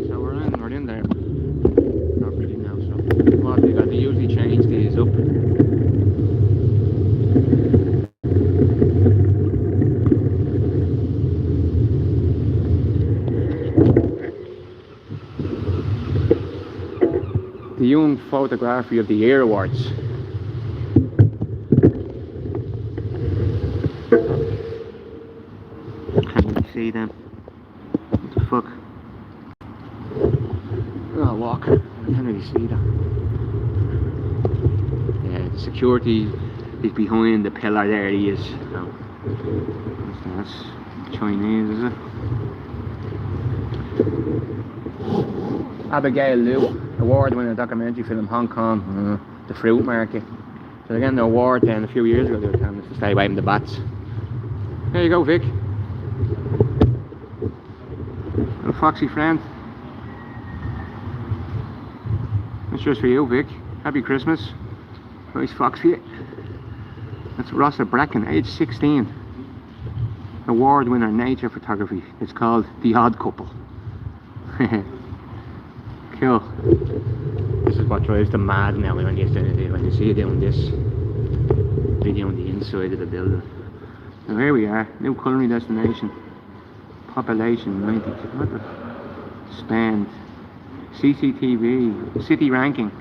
So we're in there. Not really now, so what they got to usually change these up. The young photography of the Year Awards. Can't really see them. What the fuck? I'll walk. I can't really see that. Yeah, the security is behind the pillar there. He is. So, that's Chinese, is it? Abigail Liu, award-winning documentary film, Hong Kong, the fruit market. So they're getting the award then a few years ago. They were telling us to stay away from the bats. There you go, Vic. Little foxy friend. That's just for you, Vic. Happy Christmas. Nice fox for you. That's Rossa Bracken, age 16. Award winner nature photography. It's called The Odd Couple. Cool. This is what drives them mad now when you see you doing this video on the inside of the building. So here we are, new culinary destination. Population 90. What the? Spend. CCTV. City ranking.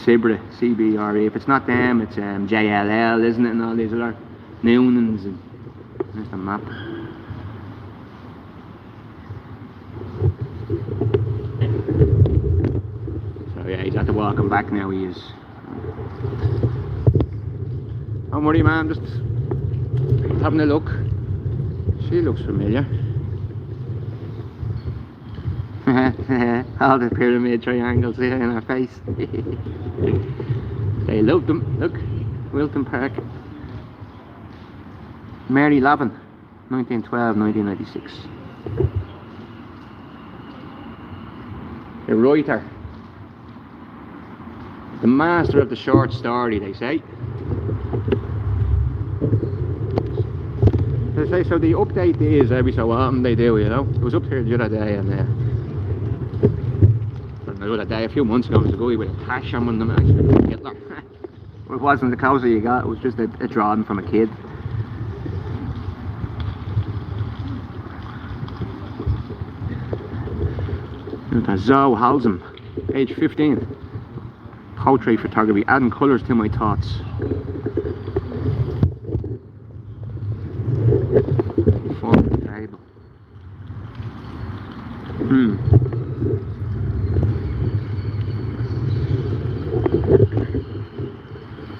Cibra. CBRE. If it's not them, it's JLL, isn't it? And all these other Noonans. And there's the map. So yeah, he's after walking back now. He is. Don't worry, man. Just having a look. She looks familiar. All the pyramid triangles here in her face. They loved them. Look, Wilton Park. Mary Lavin, 1912-1996. The writer. The master of the short story, they say. So the update is every so often they do, you know. I was up here the other day and a few months ago, there was a guy with a tash on one of them, actually Hitler. It wasn't the closer you got, it was just a drawing from a kid. Zoe Halsam, age 15. Portrait photography, adding colours to my thoughts. Table.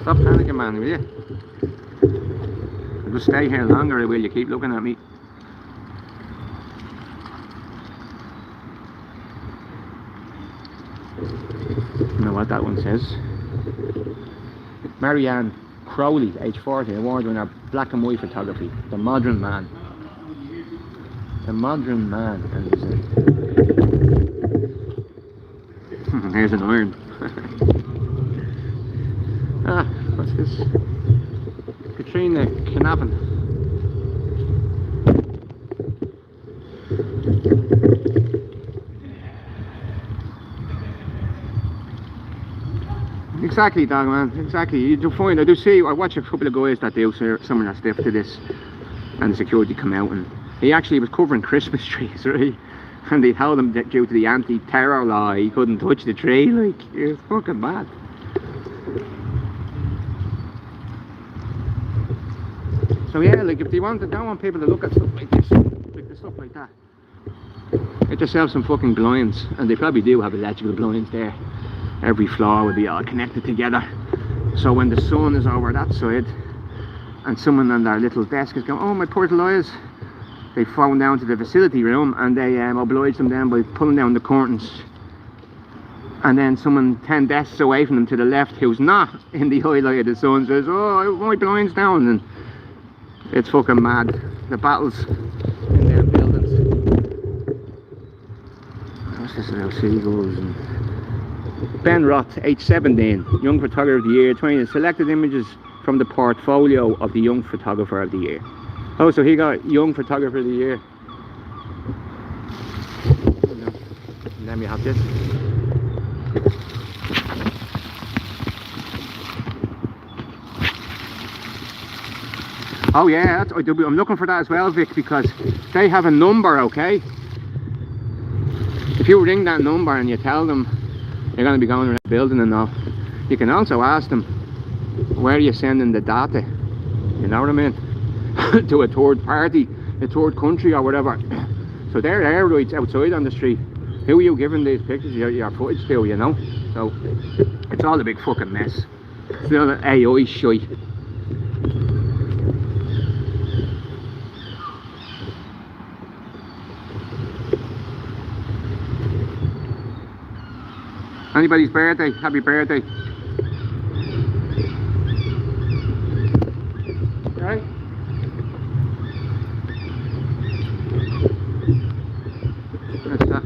Stop panicking, man, will you? I'll just stay here longer, or will you keep looking at me? You know what that one says. Marianne Crowley, age 40, award winner, black and white photography. The Modern Man. The Modern Man. And there's an iron. Ah, what's this? Katrina Canavin. Exactly, dog man, exactly. You do find, I watch a couple of guys that do some of that stuff to this, and the security come out, and he actually was covering Christmas trees, right? And they told him that due to the anti-terror law he couldn't touch the tree. Like, it was fucking mad. So yeah, like if they don't want people to look at stuff like this, like the stuff like that, get yourself some fucking blinds, and they probably do have electrical blinds there. Every floor would be all connected together, so when the sun is over that side and someone on their little desk is going, oh my portal eyes, they phone down to the facility room and they oblige them then by pulling down the curtains, and then someone 10 desks away from them to the left who's not in the highlight of the sun says, oh my blinds down, and it's fucking mad, the battles in them buildings. What's this about seagulls and Ben Roth, age 17, Young Photographer of the Year, 20. Selected images from the portfolio of the Young Photographer of the Year. Oh, so he got Young Photographer of the Year. Let me have this. Oh yeah, I'm looking for that as well, Vic, because they have a number, okay? If you ring that number and you tell them you're going to be going around the building and all, you can also ask them where you're sending the data, you know what I mean? To a third party, a third country or whatever. So they're there right outside on the street. Who are you giving these pictures, your footage to, you know? So it's all a big fucking mess. It's all AI shite. Anybody's birthday, happy birthday. Right? That's that.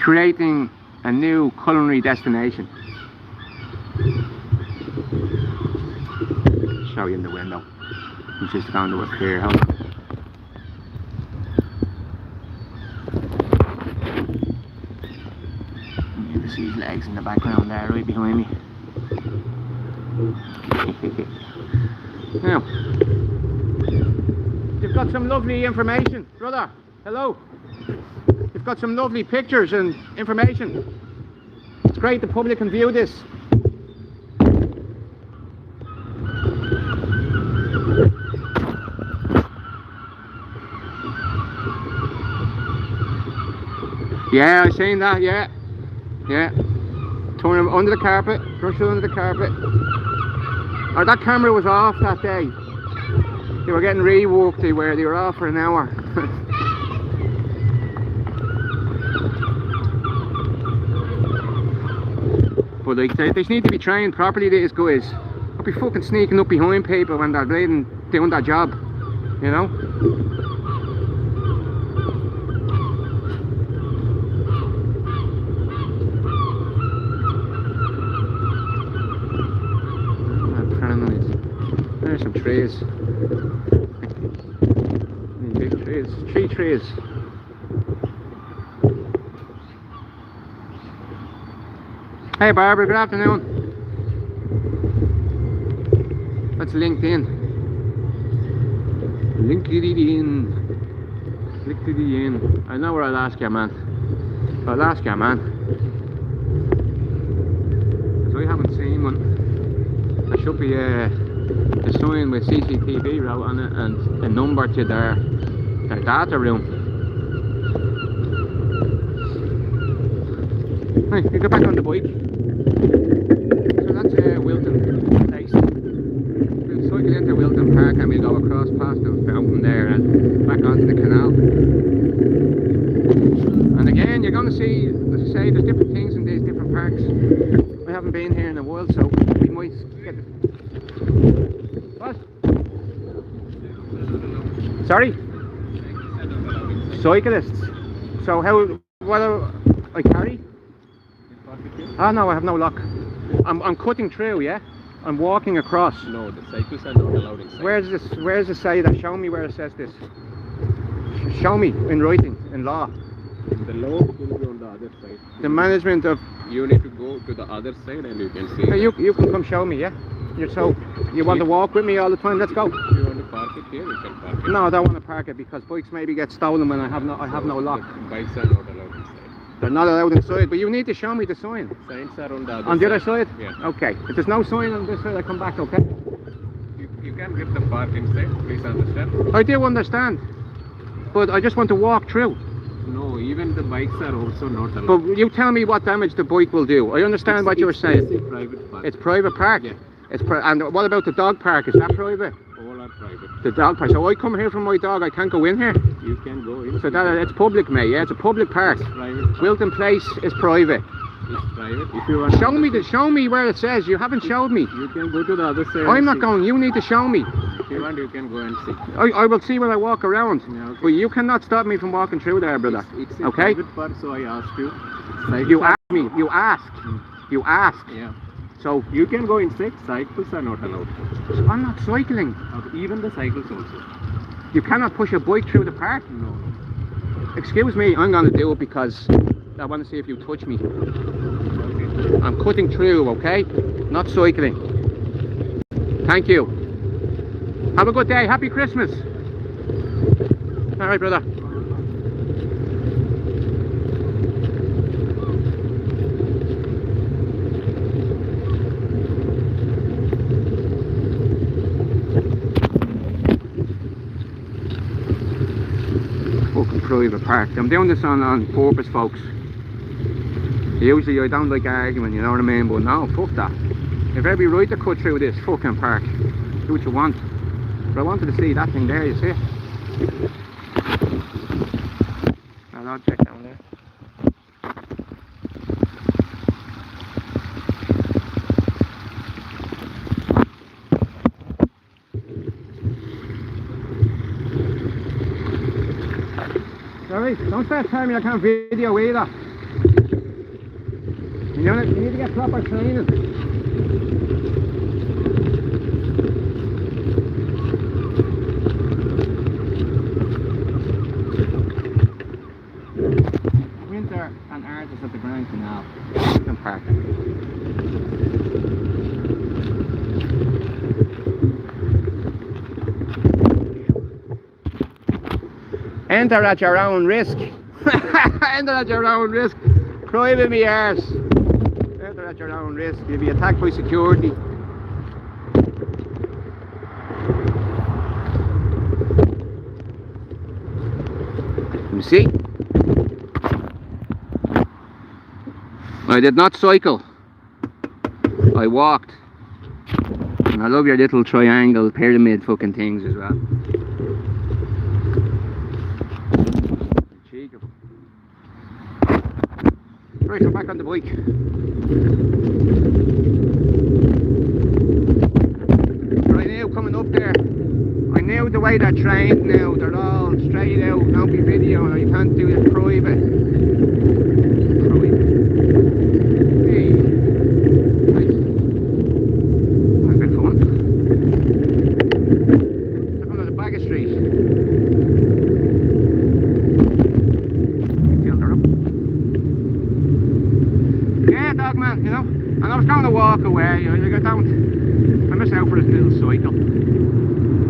Creating a new culinary destination. Show you in the window. I'm just going to up here. Hold on. You can see his legs in the background there, right behind me. Now, you've got some lovely information, brother. Hello. You've got some lovely pictures and information. It's great the public can view this. Yeah, I've seen that, yeah. Yeah. Turn them under the carpet, brush it under the carpet. Oh, that camera was off that day. They were getting reworked, they were off for an hour. But like, they just need to be trained properly, these guys. I'll be fucking sneaking up behind people when they're doing their job, you know? There's some trees. Big trees. 3 trees. Hey Barbara, good afternoon. That's LinkedIn. LinkedIn. LinkedIn. I know where I'll ask you, man. I'll ask you, man. Because I haven't seen one. There should be a sign with CCTV route on it and a number to their data room. Hey, you go back on the bike. So that's Wilton Place. We'll cycle into Wilton Park and we'll go across past the fountain there and back onto the canal. And again, you're going to see, as I say, there's different things in these different parks. I haven't been here in a while, so we might get it. What? Sorry? Cyclists. So what do I carry? Ah no, I have no lock. I'm cutting through, yeah? I'm walking across. No, the cyclists are not allowed inside. Where's the say that? Show me where it says this. Show me in writing, in law. The law will be on the other side. The management of... You need to go to the other side and you can see. Hey, you can come show me, yeah? You want to walk with me all the time? Let's go. If you want to park it here, you can park it. No, I don't want to park it because bikes maybe get stolen when I have no lock. Bikes are not allowed inside. They're not allowed inside, but you need to show me the sign. Signs are on the other side. On the other side? Yeah. Okay. If there's no sign on this side, I come back, okay? You can get the park inside, please understand. I do understand, but I just want to walk through. No, even the bikes are also not allowed. But you tell me what damage the bike will do. I understand what you were saying. It's a private park. It's private park? Yeah. And what about the dog park? Is that private? All are private. The dog park. So I come here from my dog, I can't go in here? You can go in. So it's public, mate, yeah? It's a public park. It's private park. Wilton Place is private. It's private. If you want Show me where it says. You haven't showed me. you can go to the other side. I'm and not see. going. You need to show me. If you want, you can go and see. I will see when I walk around. Yeah, okay. But you cannot stop me from walking through there, brother. It's a Okay? private park, so I asked you. Cycles You are- asked me. You asked. You asked. Yeah. So You can go inside. Cycles are not allowed. I'm not cycling. Even the cycles also. You cannot push a bike through the park. No. Excuse me, I'm going to do it because I want to see if you touch me. Okay. I'm cutting through, okay? Not cycling. Thank you. Have a good day. Happy Christmas. All right, brother. Fucking private park. I'm doing this on purpose, folks. Usually I don't like arguing, you know what I mean? But no, fuck that. You've every right to cut through this fucking park. Do what you want. But I wanted to see that thing there, you see it? I'll check down there. Sorry, don't start telling me I can't video either. You need to get proper training. Winter and artists at the Grand Canal. Wilton Park. Enter at your own risk. Enter at your own risk. Cry with me arse. Enter at your own risk. You'll be attacked by security. You see? I did not cycle. I walked. And I love your little triangle pyramid fucking things as well. Cheek of them. Right, I'm back on the bike. But I knew coming up there, I knew the way they're trained now, they're all straight out, don't be video, and you can't do it private. Hey, nice. That's good fun. Look under the Beggar Street. Yeah, dog man, you know. And I was going to walk away, you know, I missed out for this little cycle.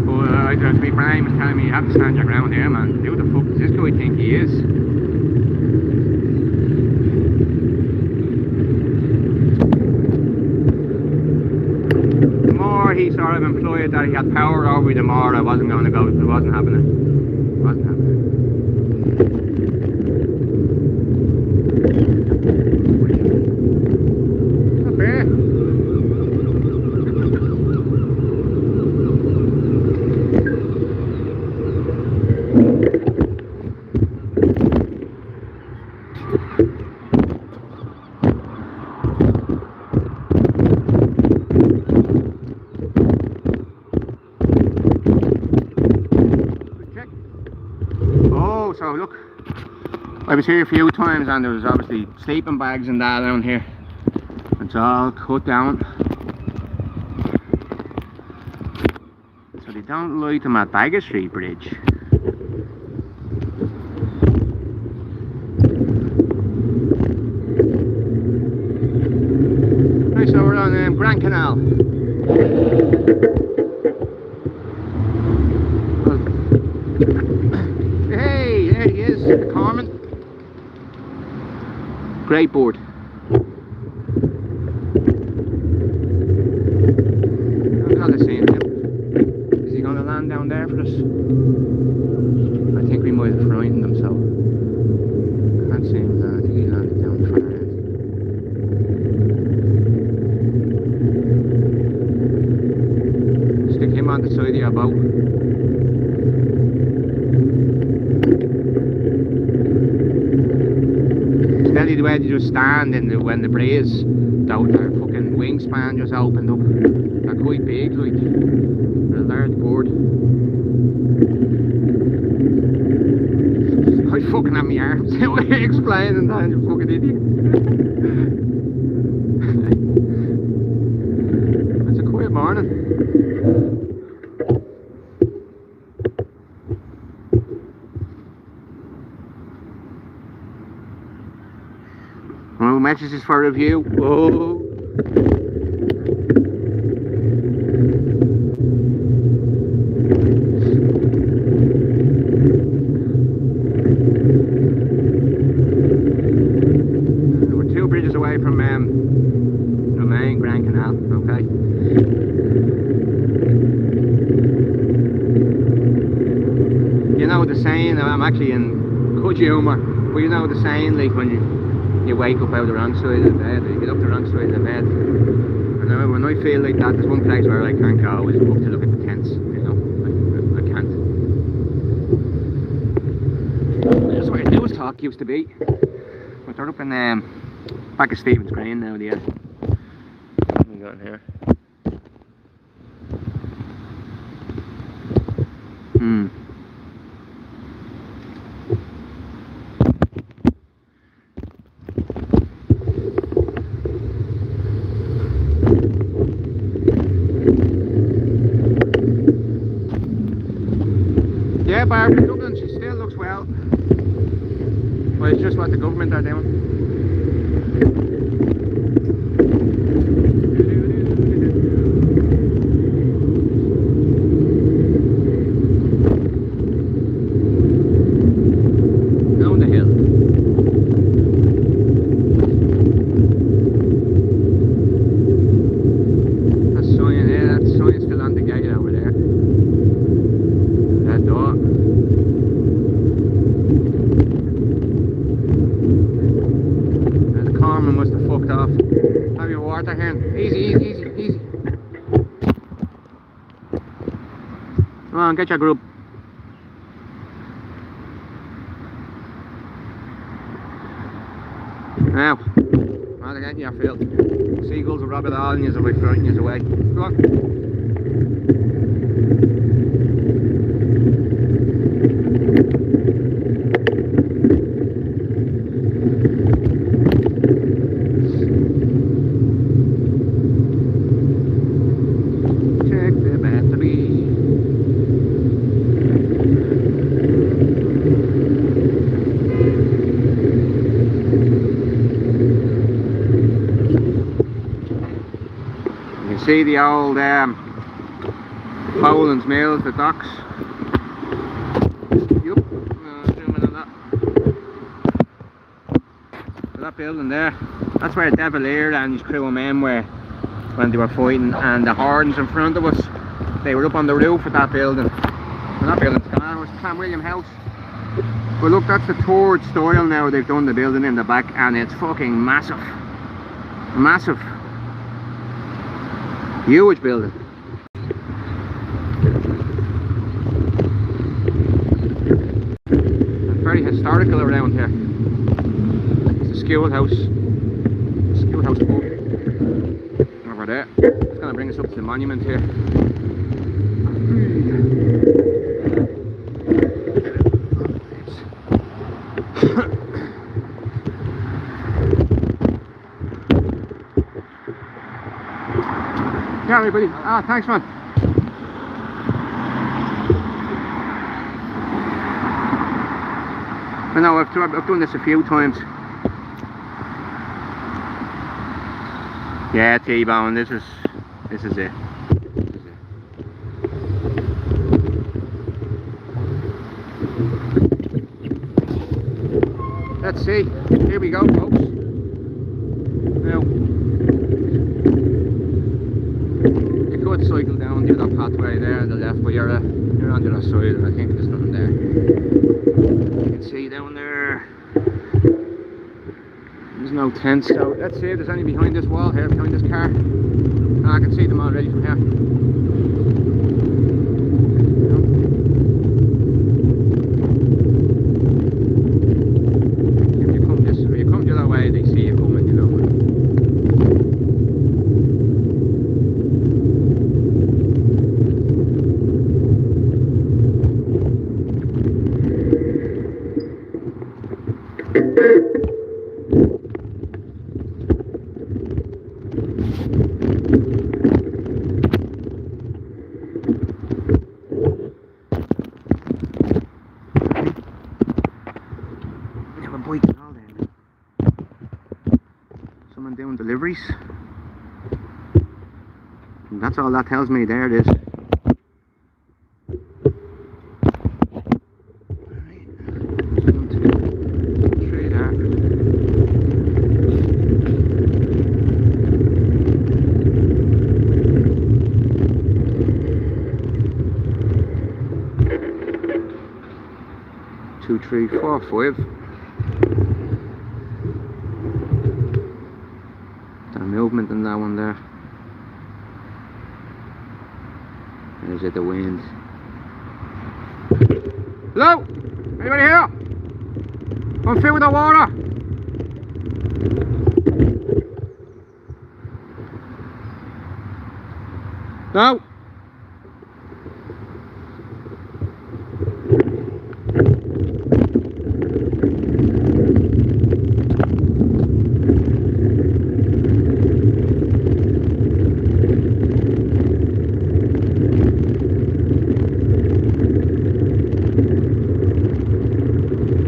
But my brain was telling me, you have to stand your ground here, man. Who the fuck does this guy think he is? The more he sort of implied that he had power over me, the more I wasn't going to go. It wasn't happening. It wasn't happening. Not fair. Oh, so look, I was here a few times and there was obviously sleeping bags and that down here. It's all cut down. So they don't light them at Beggar Street Bridge. Right, so we're on Grand Canal. Hey, there he is, the Carmen. Great board. I'm not seeing him. Is he going to land down there for us? I think we might have frightened him, so can't see him. I think he landed down the far end. Stick him on the side of your boat. Steady the way where they just stand in the, when the breeze, their fucking wingspan just opened up. They're quite big, like, they're a large bird. I fucking have my arms out explaining that, you fucking idiot. It's a quiet morning. Oh, messages for review. Oh. We're 2 bridges away from the main Grand Canal, okay? You know the saying, I'm actually in good humour, but you know the saying, like when you wake up out the wrong side of the bed, or you get up the wrong side of the bed. And when I feel like that, there's one place where I can't go, is up to look at the tents, you know, I can't. That's where the news talk used to be. But they're up in, back of Stephen's Green now, yeah. What have we got in here? Yeah, Barbara, Dublin, she still looks well. Well, it's just what the government are doing. Down the hill. That's sign, yeah, that sign's still on the gate over there. That door. The corpsman must have fucked off. Have your water here. Easy, easy, easy, easy. Come on, get your group. Now, I'll get you filled. Seagulls will rob it all and you'll be throwing you away. Go on. See the old Poland's mills, the docks. Yup, zoom in on that. So that building there, that's where De Valera and his crew of men were when they were fighting, and the Hardens in front of us, they were up on the roof of that building. And that building's gone, it was Clan William House. But look, that's the 3rd style now they've done the building in the back, and it's fucking massive. Massive. Huge building. It's very historical around here. It's a schoolhouse. Schoolhouse pub. Over there. It's going to bring us up to the monument here. Yeah, everybody. Ah, thanks, man. I know I've done this a few times. Yeah, T-bone. This is it. Let's see. Here we go, folks. Now. Cycle down the other pathway there on the left, but you're on the other side, and I think there's nothing there. You can see down there there's no tents, so let's see if there's any behind this wall here, behind this car. Oh, I can see them already from here. If you come the other way, they Have a bike and all then. Someone doing deliveries. And that's all that tells me. There it is. Two, three, four, five. There's movement in that one there. There's it, the wind. Hello? Anybody here? I'm filled with the water. No?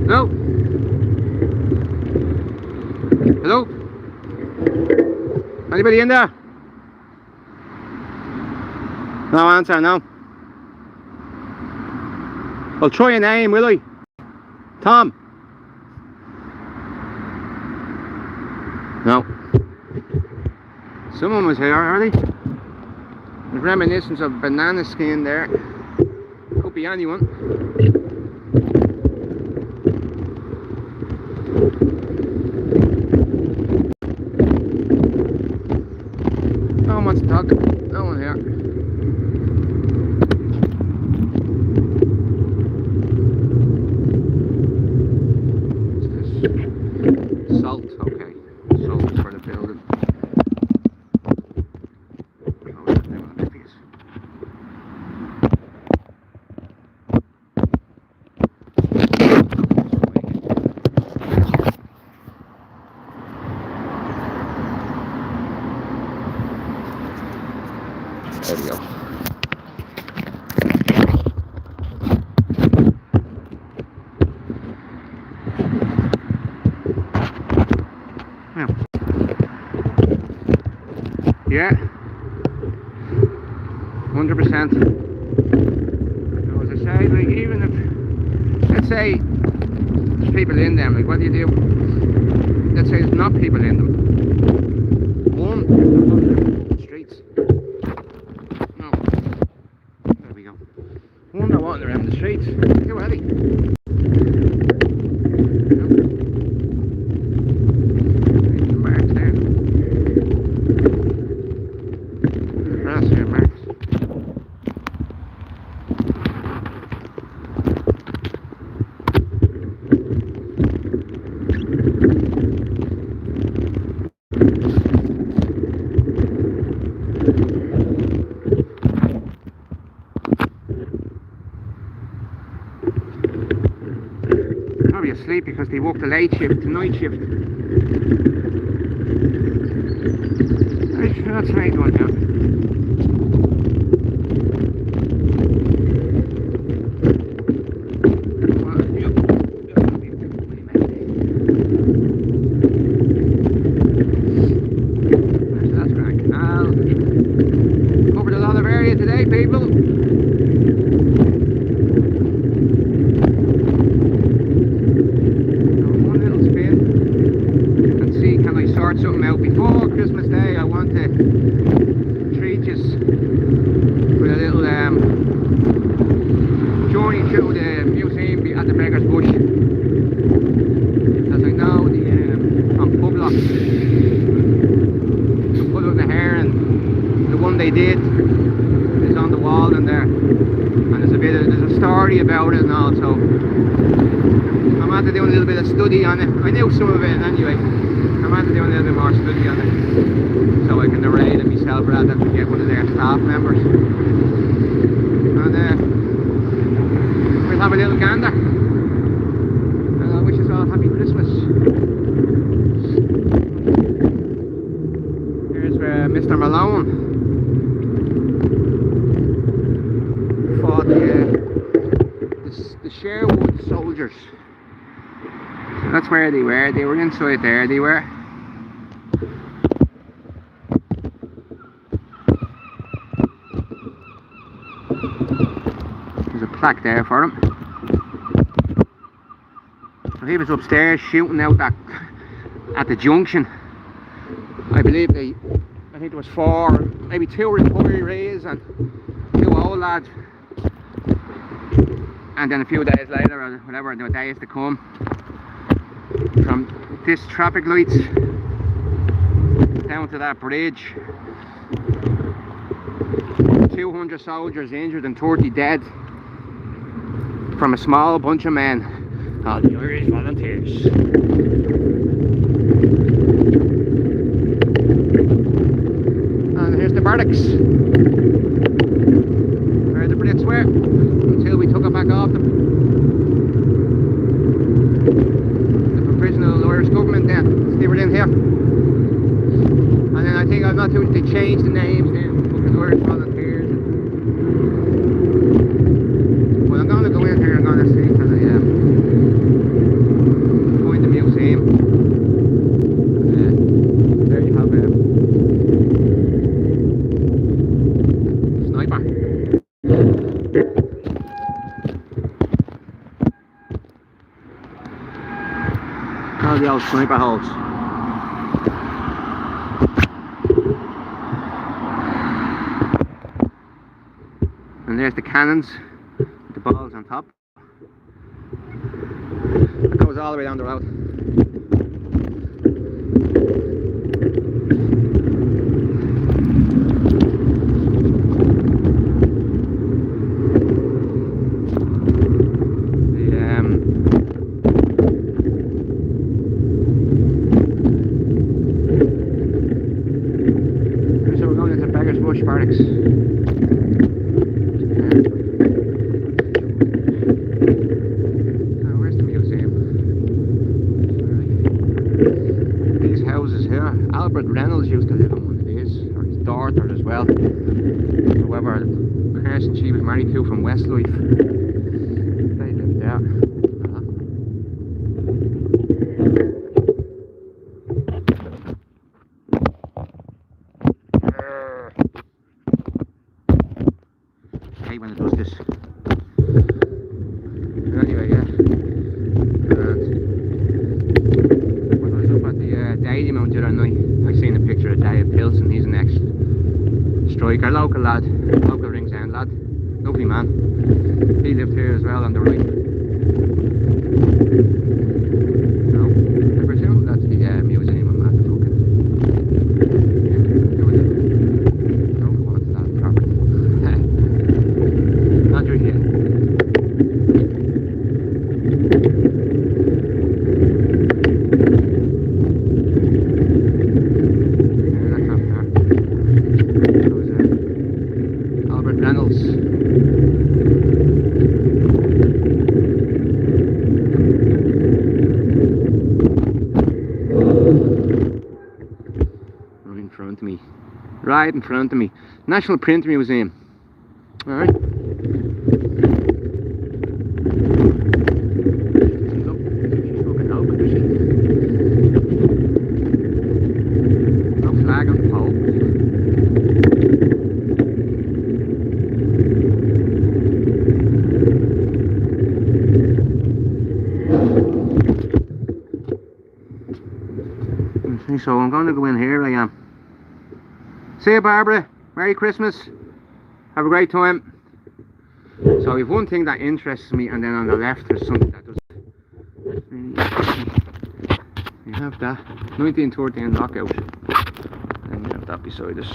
Hello? Hello? Anybody in there? No answer, no. I'll try your name, will I? Tom? No. Someone was here early. There's reminiscence of banana skin there. Could be anyone. No one wants to talk. No one here. What's this? Salt, okay. Salt for the building. Oh, that's the one of these. There we go. Yeah. 100%. Now, as I say, like, even if, let's say, there's people in them, like, what do you do? Let's say there's not people in them. One, streets. No. There we go. One that walking around the streets. Too heavy. Some barracks there. Grass here, barracks. Probably asleep because they work the late shift, the night shift. Right, that's right going down. So that's Grand Canal. Covered a lot of area today, people. Sort something out before Christmas Day. I want to treat you with a little journey through the museum at the Beggar's Bush, as I know on Public to put on the hair, and the one they did is on the wall in there, and there's a story about it and all, so I'm after doing a little bit of study on it. I knew some of it anyway. I'm after doing a little bit more study on it, so I can narrate it myself rather than get one of their staff members. And we'll have a little gander. And I wish us all happy Christmas. Here's where Mr. Malone fought the Sherwood soldiers. So that's where they were. They were inside there. They were. There's a plaque there for him. So he was upstairs shooting out at the junction. I believe I think there was 4, maybe 2 retirees and 2 old lads. And then a few days later, or whatever the days to come, from this traffic lights down to that bridge, 200 soldiers injured and 30 dead from a small bunch of men called the Irish Volunteers. And here's the barracks where the Brits were until we took it back off them. The provisional Irish government then, they were in here. And then I think I'm not sure they changed the names then, fucking Irish Volunteers. Well, I'm going to go in here and I'm going to see because I find the museum. There you have a sniper. All the old sniper holes. And there's the cannons with the balls on top. That goes all the way down the road. So we're going into Beggar's barracks. Reynolds used to live in one of these, or his daughter as well. However, the person she was married to from Westlife, they lived there. I hate when it does this. But anyway, yeah. When I was up at the Daily Mount the other night, I seen a picture of Dave Pilson. He's an ex-striker, local lad, local Ringsend lad, lovely man. He lived here as well on the right. So, I presume that's the museum I'm at the fucking. Don't go on to that property. Not just yet. Right in front of me. National Printing Museum. Alright. Look, she's fucking open, is she? No flag on the pole. So I'm going to go in here, I am. See you, Barbara. Merry Christmas. Have a great time. So we have one thing that interests me, and then on the left there's something that doesn't really interest me. We have that 1913 lockout, and we have that beside us.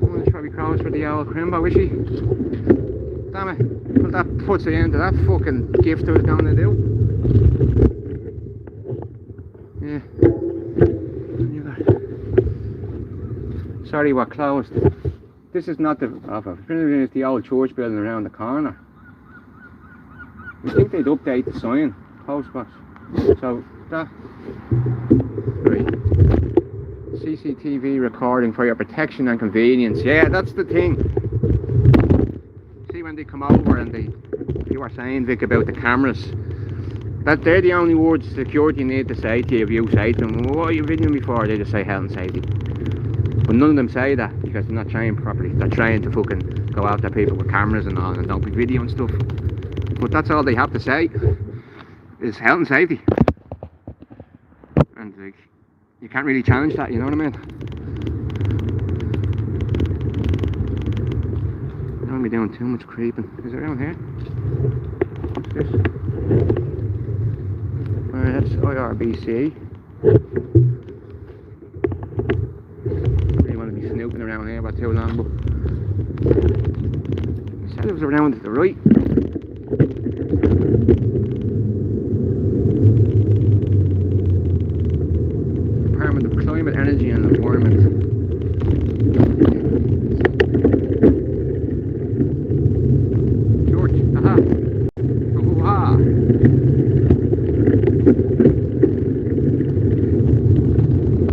Woman's probably crows for the old crimbo, is she? Damn it. Well, that puts the end to that fucking gift I was going to do. Yeah. Sorry, we're closed. This is not the it's the old church building around the corner. I think they'd update the sign. Post box. So that right. CCTV recording for your protection and convenience. Yeah, that's the thing. See, when they come over and you were saying, Vic, about the cameras, that they're the only words security need to say to you if you say to them, what are you videoing me for? They just say health and safety. But none of them say that because they're not trained properly. They're trained to fucking go after people with cameras and all and don't be videoing stuff. But that's all they have to say is health and safety. And like, you can't really challenge that, you know what I mean? Don't be doing too much creeping. Is it around here? What's this? Alright, that's IRBC. Really want to be snooping around here about too long, but I said it was around to the right. Department of Climate, Energy and Environment. George, aha! Hoo-ha!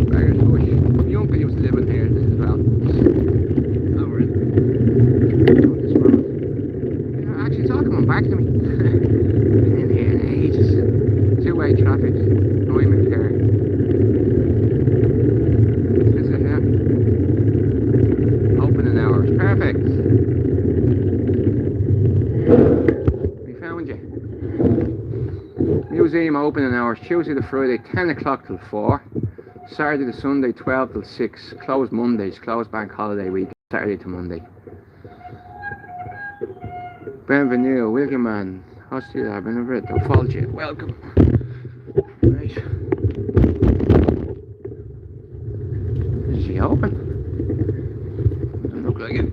Beggar's Bush. My uncle used to live in here as well. Over in this road. Yeah, actually, it's all coming back to me. Been in here in ages. Two-way traffic. Annoying there. Is it here? Opening hours. Perfect. We found you. Museum opening hours Tuesday to Friday 10 o'clock till 4. Saturday to Sunday 12 till 6. Closed Mondays. Closed bank holiday week. Saturday to Monday. Bienvenue, welcome man. Hostile, I've been over it. Don't fault you. Welcome. Right. Is she open? Doesn't look like it.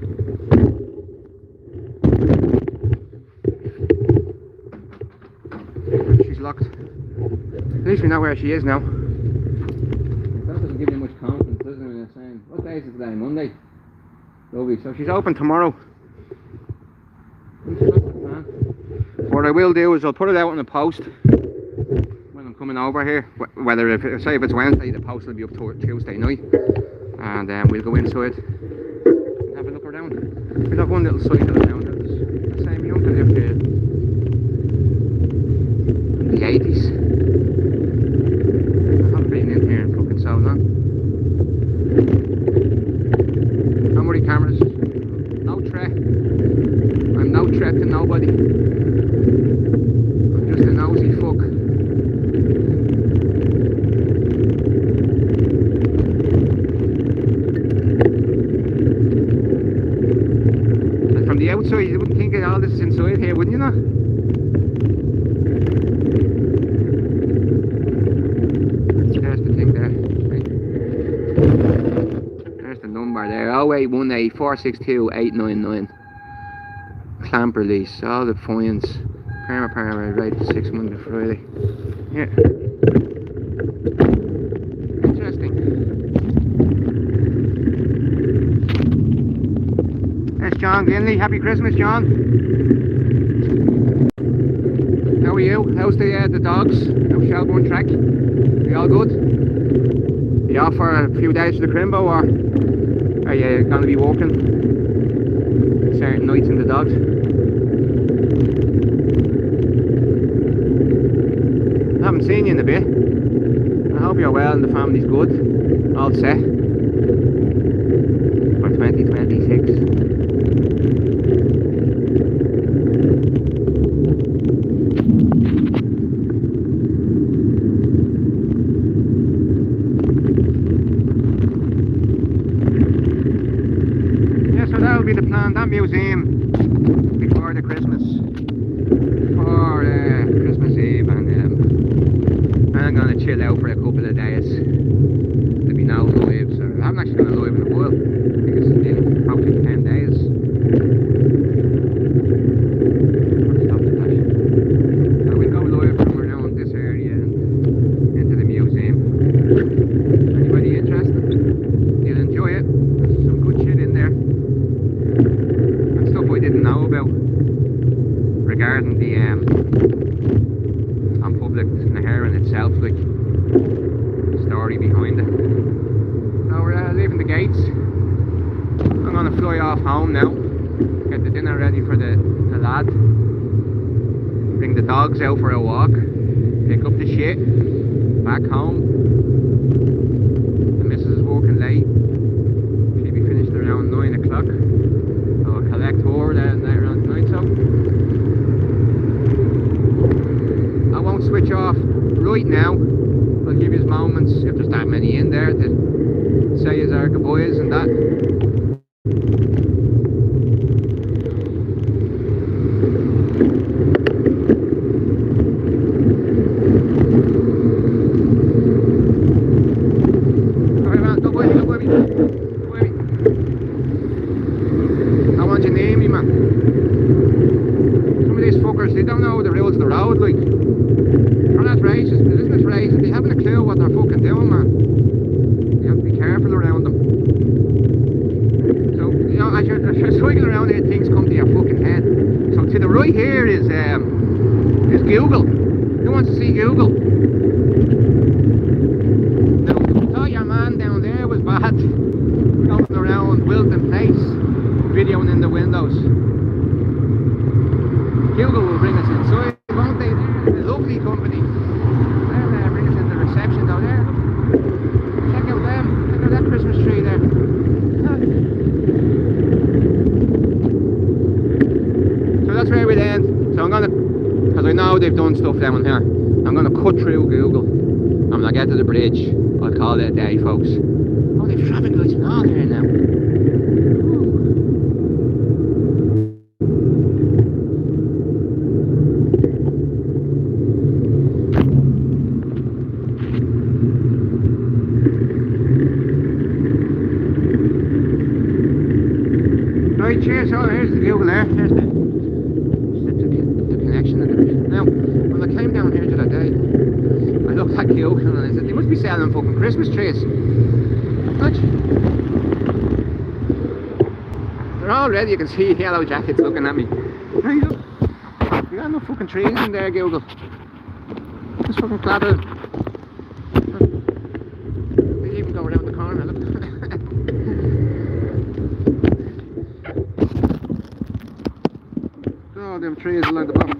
She's locked. At least we know where she is now. That doesn't give you much confidence, doesn't it? When you're saying, what day is it today? Monday? Lovely. So she's open tomorrow. What I will do is I'll put it out on the post when I'm coming over here. Whether say if it's Wednesday, the post will be up to Tuesday night, and then we'll go inside and have a look around. We'll have one little cycle around. It's the same young lived here in the 80s. I haven't been in here in fucking so long. No more cameras. No threat. I'm no threat to nobody. I'm just a nosy fuck. And from the outside, you wouldn't think all this is inside here, wouldn't you know? There's the thing there. Right. There's the number there. 0818 462 899. Clamp release, all the fines, Parma, right, 6 Monday to Friday. Yeah. Interesting. There's John Ginley. Happy Christmas, John. How are you? How's the dogs? How's Shelbourne track? Are you all good? Are you off for a few days to the Crimbo, or are you going to be walking certain nights in the dogs? I haven't seen you in a bit. I hope you're well and the family's good. All set for 2026. Yeah, so that'll be the plan. That museum before the Christmas. For Christmas Eve, and I'm going to chill out for a couple of days. There'll be no lives, or I'm actually going to live in a while because it's been probably 10 days. Stop the flash. So we'll go live from around this area and into the museum. Anybody interested? You'll enjoy it. There's some good shit in there. gates. I'm gonna fly off home now. Get the dinner ready for the lad. Bring the dogs out for a walk. Pick up the shit. Back home. The missus is working late. She'll be finished around 9 o'clock. So I'll collect her around 9, so I won't switch off right now. I'll give you moments, if there's that many in there, to say his our goodbyes and that. I want you near me, man. Some of these fuckers, they don't know the rules of the road, like. They're not racist, but isn't it racist? They haven't a clue what they're fucking doing, man. You have to be careful around them. So, you know, as you're cycling around here, things come to your fucking head. So to the right here is Google. Who wants to see Google? Now, I thought your man down there was bad. Going around Wilton Place, videoing in the windows. Google will bring us inside, won't they? They're a lovely company. They'll bring us in the reception down there. Check out them. Check out that Christmas tree there. So that's where we'll end. So I'm gonna, because I know they've done stuff down here, I'm gonna cut through Google. And when I get to the bridge, I'll call it a day, folks. Oh, they've traffic lights and all here now. Right, cheers. Oh, here's the Google there. Here's the connection. Now, when I came down here the other day, I looked at Google and I said, they must be selling fucking Christmas trees. What? They're all red, you can see yellow jackets looking at me. Hey, look. You got no fucking trees in there, Google. Just fucking clatter. They even go around the corner, look. Oh, them trees along the bottom.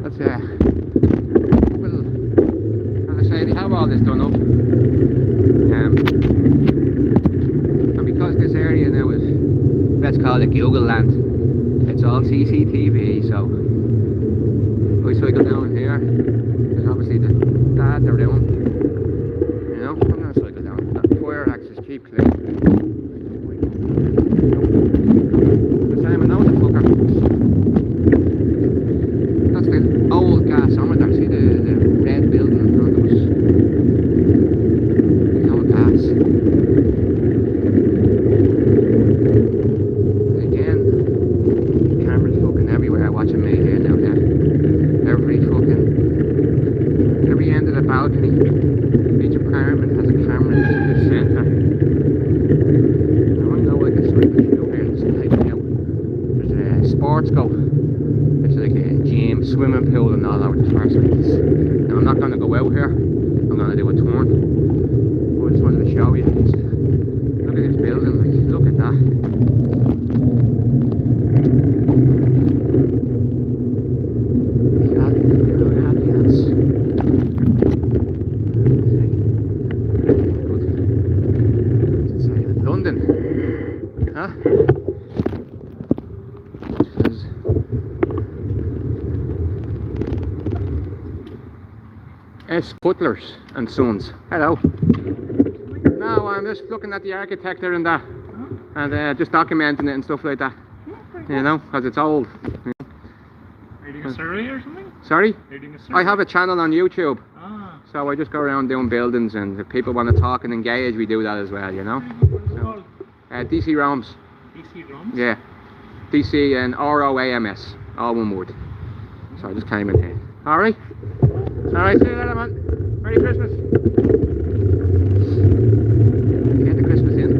That's well, as I say, they have all this done up. And because this area now is, let's call it Google land, it's all CCTV, so if I cycle down here, there's obviously the dad they're doing. You know, I'm going to cycle down. That fire axis, keep clear. The same, I know the fucker. That's the old gasometer. See the red building in front of us? The old gas. And again, cameras fucking everywhere watching me here now. Every end of the balcony, each apartment has a camera in the centre. Now I know I can cycle through here and slide out. There's a sports go. It's like a gym, swimming pool and all over the first place. Now I'm not going to go out here. I'm going to do a turn. I just wanted to show you. Look at this building, like, look at that. London. Huh? S. Butlers and Sons. Hello. No, I'm just looking at the architecture and that, and just documenting it and stuff like that. You know, because it's old. Are you doing a survey or something? Sorry? Are you doing a survey? I have a channel on YouTube. Ah. So I just go around doing buildings, and if people want to talk and engage, we do that as well, you know. What's it called? DCRoams. DCRoams? Yeah. DC and ROAMS. All one word. So I just came in here. Alright? Alright, see you later, man. Merry Christmas. Get the Christmas in.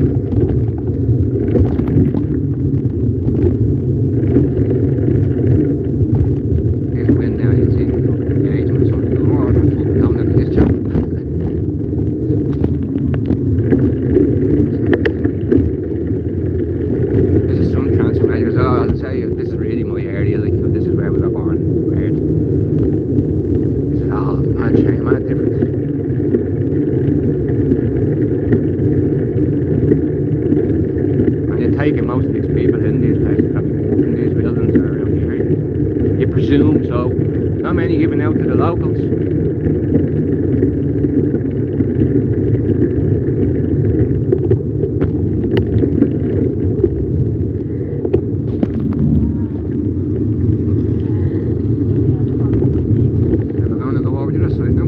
In the wind now, you can see the engagement. So, oh, I'm fucking down at this job. home, so not many giving out to the locals. And we're going to go over to this side now.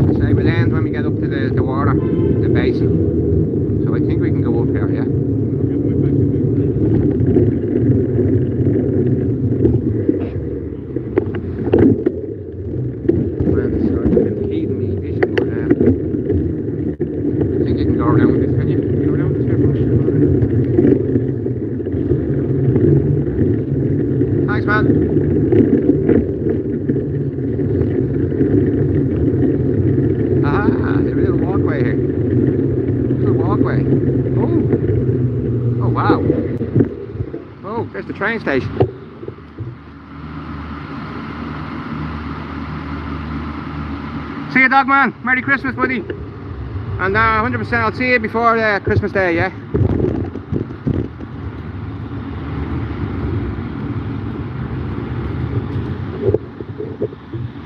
As I say, we'll end when we get up to the water, the basin. So I think we can go up here, yeah? There's the train station. See you, dog man. Merry Christmas, buddy. And 100% I'll see you before Christmas Day, yeah?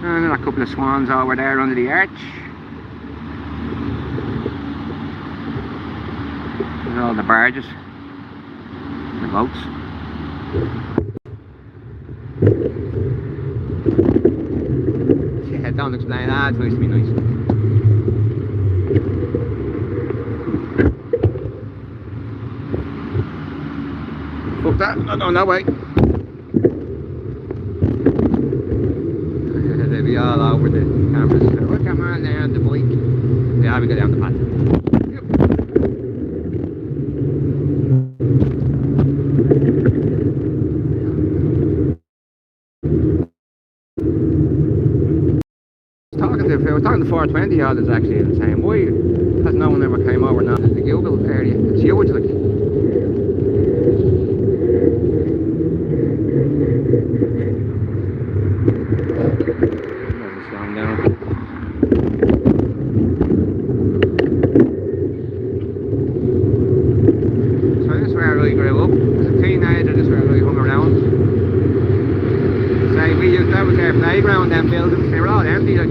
And then a couple of swans over there under the arch. There's all the barges, the boats. Yeah, don't explain that, it's nice to be nice. Fuck that, no, no way. They'll be all over the cameras. Oh, come on there on the bike. Yeah, we go down the path. I was talking to 420 holders actually and saying, why has no one ever came over now to the Google area? It's huge, like. Slow down. So this is where I really grew up. As a teenager, this is where I really hung around. Say, that was our playground, them buildings, they were all empty, like.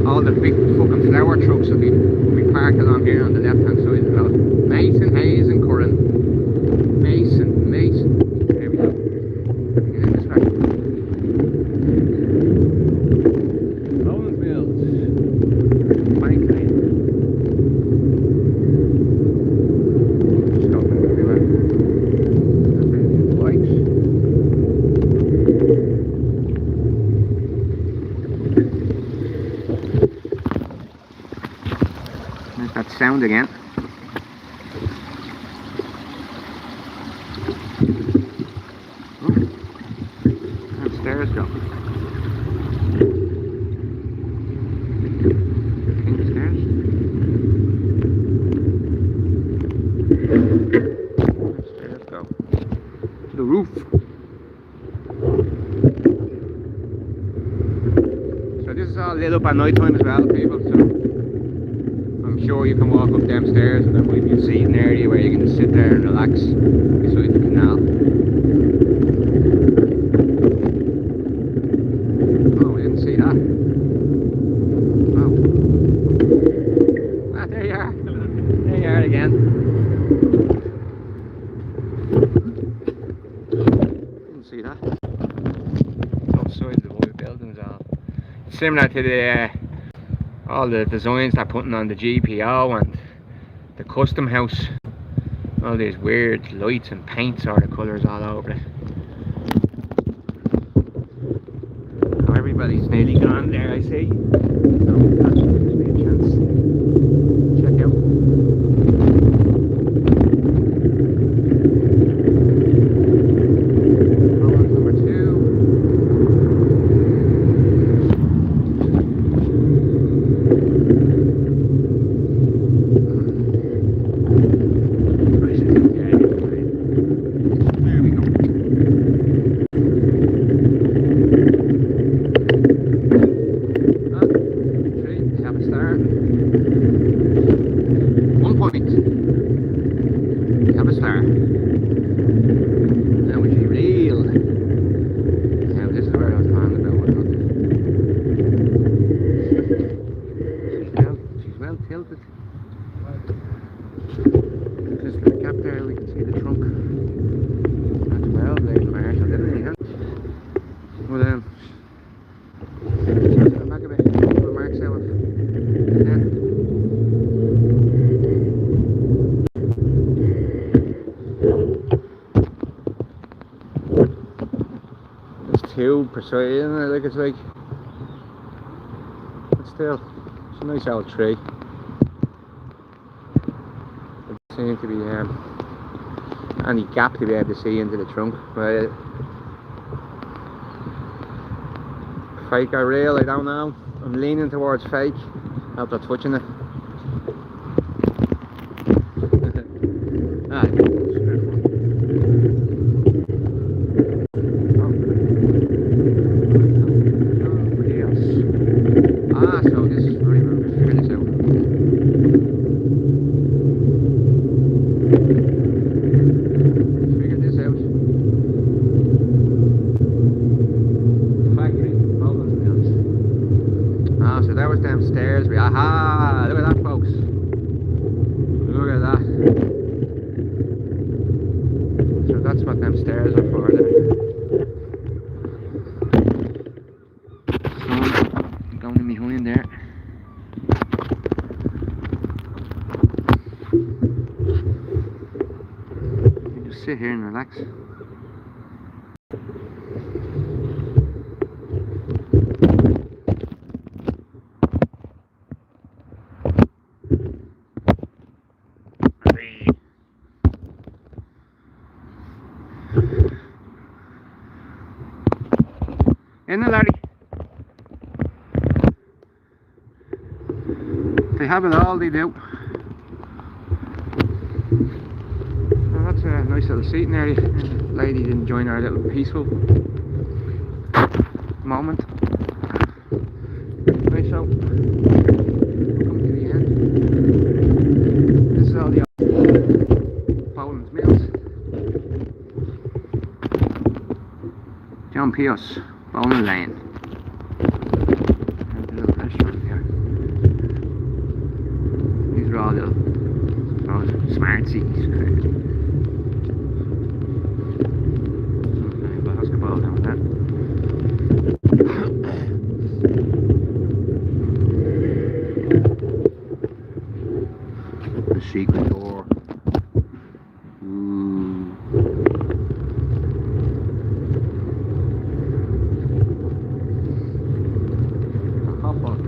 All the big fucking flower trucks will be parked along here on the left hand side of the road. Mason, Hayes and Curran. Mason. There we go. Get in this way. Audoen Mills. Fine clean. Stopping everywhere. Lights. There's that sound again. That stairs go. Pink stairs. Where stairs go? To the roof. So this is all lit up at night time as well, people. So I'm sure you can walk up them stairs and there might be a seating area where you can sit there and relax beside the canal. Oh, I didn't see that. Oh. Ah, there you are. There you are again. Didn't see that. Outside the white buildings are similar to the all the designs they're putting on the GPO and the custom house. All these weird lights and paints are the colours all over it. Now everybody's nearly gone there, I see. So that gives me a chance to check out. Number 2. too precise, isn't it? Like, it's like, but still, it's a nice old tree. There seems to be any gap to be able to see into the trunk. But fake or real, I don't know. I'm leaning towards fake. Hope they're touching it. Ah, so this is right, we'll figure this out. Figure this out. Factory, Audoen mills. Ah, so that was them stairs. Aha! Look at that, folks. Look at that. So that's what them stairs are for there. Going in behind there. You just sit here and relax. In the laddie. They have it all, they do. Well, that's a nice little seating area. Ladies enjoying our little peaceful moment. Right, so coming to the end. This is all the Wilton Place. John Pios, Bowling Lane. And a little restaurant here. These are all little smart cities. Basketball down there. The secret door. Ooh. A hot box.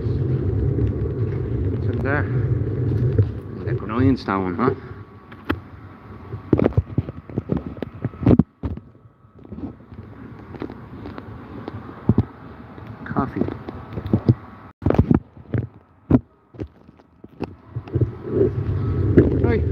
What's in there? The grindstone, huh? Coffee. Right.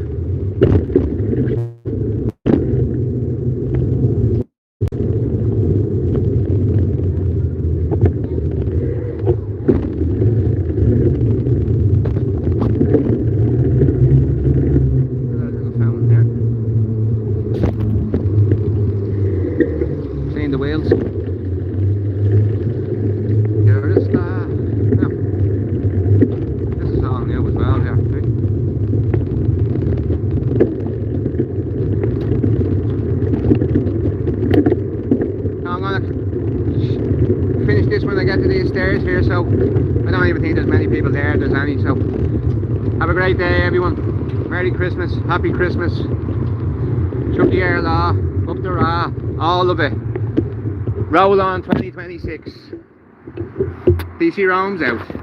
Seeing the whales. This is all new as well here. See? Now I'm gonna finish this when I get to these stairs here, so I don't even think there's many people there if there's any, so have a great day everyone. Merry Christmas, Happy Christmas. Chuck the air law, up the raw, all of it. Roll on 2026. DCRoams out.